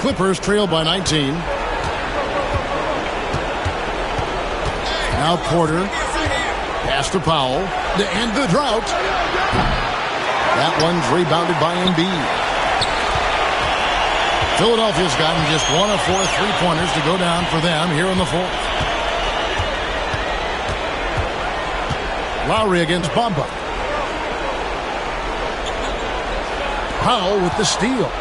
Clippers trail by 19. Now Porter. Pass to Powell. To end the drought. That one's rebounded by Embiid. Philadelphia's gotten just 1 of 4 3-pointers to go down for them here in the fourth. Lowry against Bamba. Powell with the steal.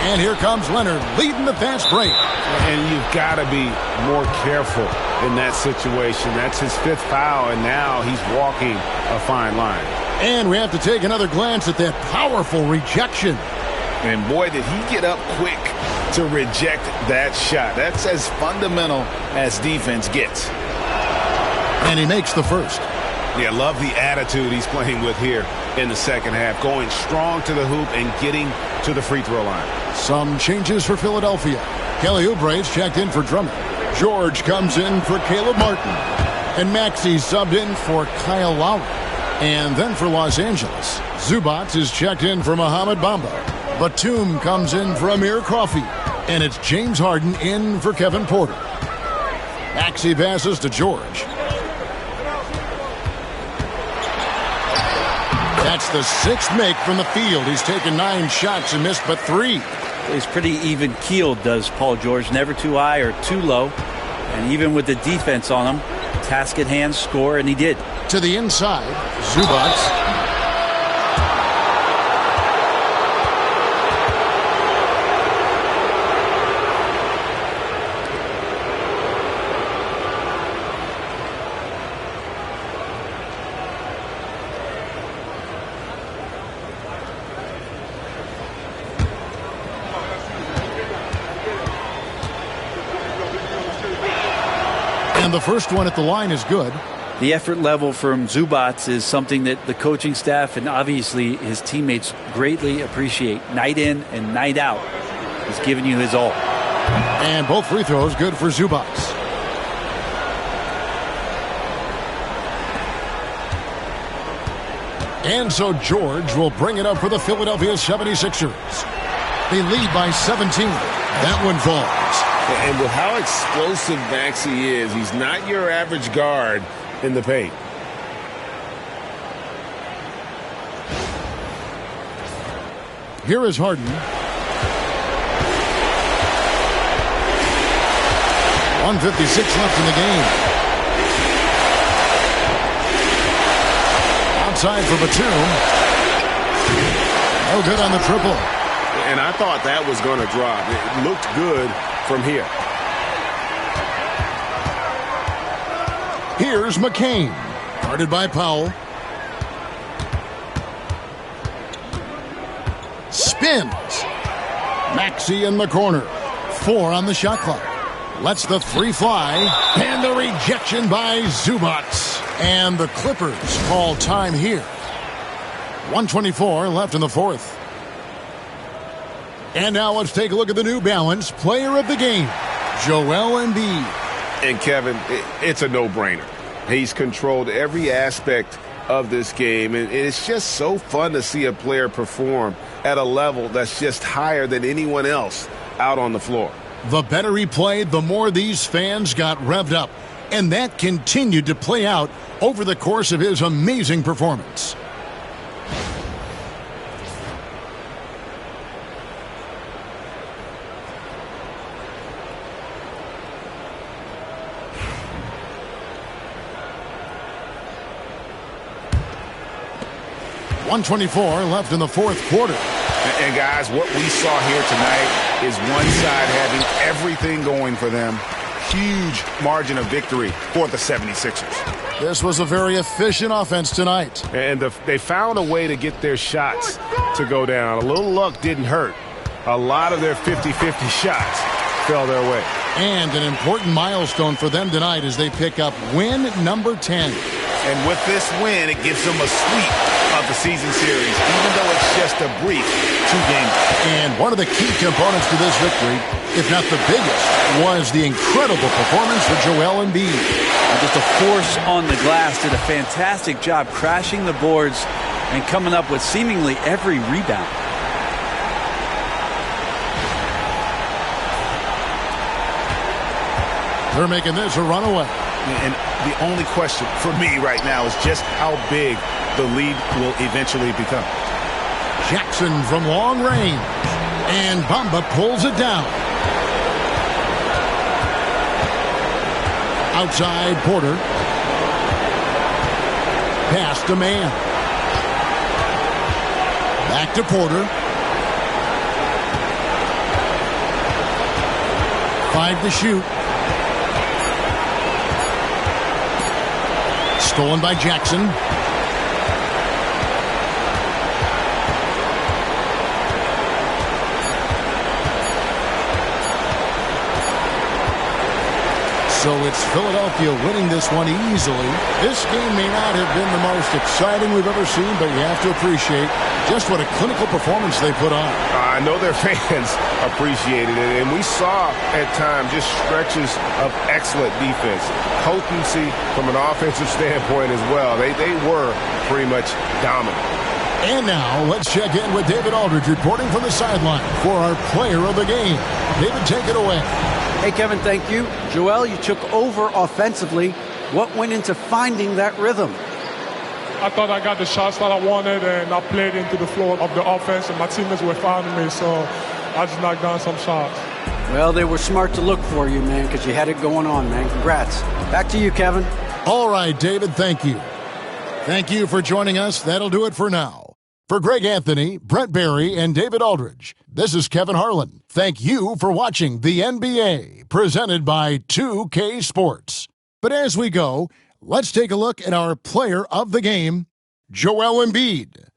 And here comes Leonard leading the fast break. And you've got to be more careful in that situation. That's his 5th foul, and now he's walking a fine line. And we have to take another glance at that powerful rejection. And boy, did he get up quick to reject that shot. That's as fundamental as defense gets. And he makes the first. Yeah, love the attitude he's playing with here in the second half. Going strong to the hoop and getting to the free throw line. Some changes for Philadelphia. Kelly Oubre's checked in for Drummond. George comes in for Caleb Martin. And Maxey subbed in for Kyle Lowry. And then for Los Angeles, Zubac is checked in for Mohamed Bamba. Batum comes in for Amir Coffey. And it's James Harden in for Kevin Porter. Maxey passes to George. That's the 6th make from the field. He's taken 9 shots and missed but 3. He's pretty even-keeled, does Paul George. Never too high or too low. And even with the defense on him, task at hand, score, and he did. To the inside, Zubac. And the first one at the line is good. The effort level from Zubac is something that the coaching staff and obviously his teammates greatly appreciate. Night in and night out, he's giving you his all. And both free throws good for Zubac. And so George will bring it up for the Philadelphia 76ers. They lead by 17. That one falls. And with how explosive Maxey is, he's not your average guard in the paint. Here is Harden. 1:56 left in the game. Outside for Batum. No good on the triple. And I thought that was going to drop. It looked good from here. Here's McCain. Guarded by Powell. Spins. Maxey in the corner. 4 on the shot clock. Lets the 3 fly. And the rejection by Zubac. And the Clippers call time here. 1:24 left in the 4th. And now let's take a look at the New Balance player of the game, Joel Embiid. And Kevin, it's a no-brainer. He's controlled every aspect of this game, and it's just so fun to see a player perform at a level that's just higher than anyone else out on the floor. The better he played, the more these fans got revved up, and that continued to play out over the course of his amazing performance. .124 left in the 4th quarter. And guys, what we saw here tonight is one side having everything going for them. Huge margin of victory for the 76ers. This was a very efficient offense tonight. And they found a way to get their shots to go down. A little luck didn't hurt. A lot of their 50-50 shots fell their way. And an important milestone for them tonight as they pick up win number 10. And with this win, it gives them a sweep of the season series, even though it's just a brief 2-game. And one of the key components to this victory, if not the biggest, was the incredible performance for Joel Embiid. Just a force on the glass, did a fantastic job crashing the boards and coming up with seemingly every rebound. They're making this a runaway. And the only question for me right now is just how big the lead will eventually become. Jackson from long range. And Bamba pulls it down. Outside Porter. Pass to Mann. Back to Porter. 5 to shoot. Stolen by Jackson. So it's Philadelphia winning this one easily. This game may not have been the most exciting we've ever seen, but you have to appreciate just what a clinical performance they put on. I know their fans appreciated it, and we saw at times just stretches of excellent defense. Potency from an offensive standpoint as well. They were pretty much dominant. And now let's check in with David Aldridge reporting from the sideline for our player of the game. David, take it away. Hey, Kevin, thank you. Joel, you took over offensively. What went into finding that rhythm? I thought I got the shots that I wanted, and I played into the flow of the offense, and my teammates were fouling me, so I just knocked down some shots. Well, they were smart to look for you, man, because you had it going on, man. Congrats. Back to you, Kevin. All right, David, thank you. Thank you for joining us. That'll do it for now. For Greg Anthony, Brent Barry, and David Aldridge, this is Kevin Harlan. Thank you for watching the NBA, presented by 2K Sports. But as we go, let's take a look at our player of the game, Joel Embiid.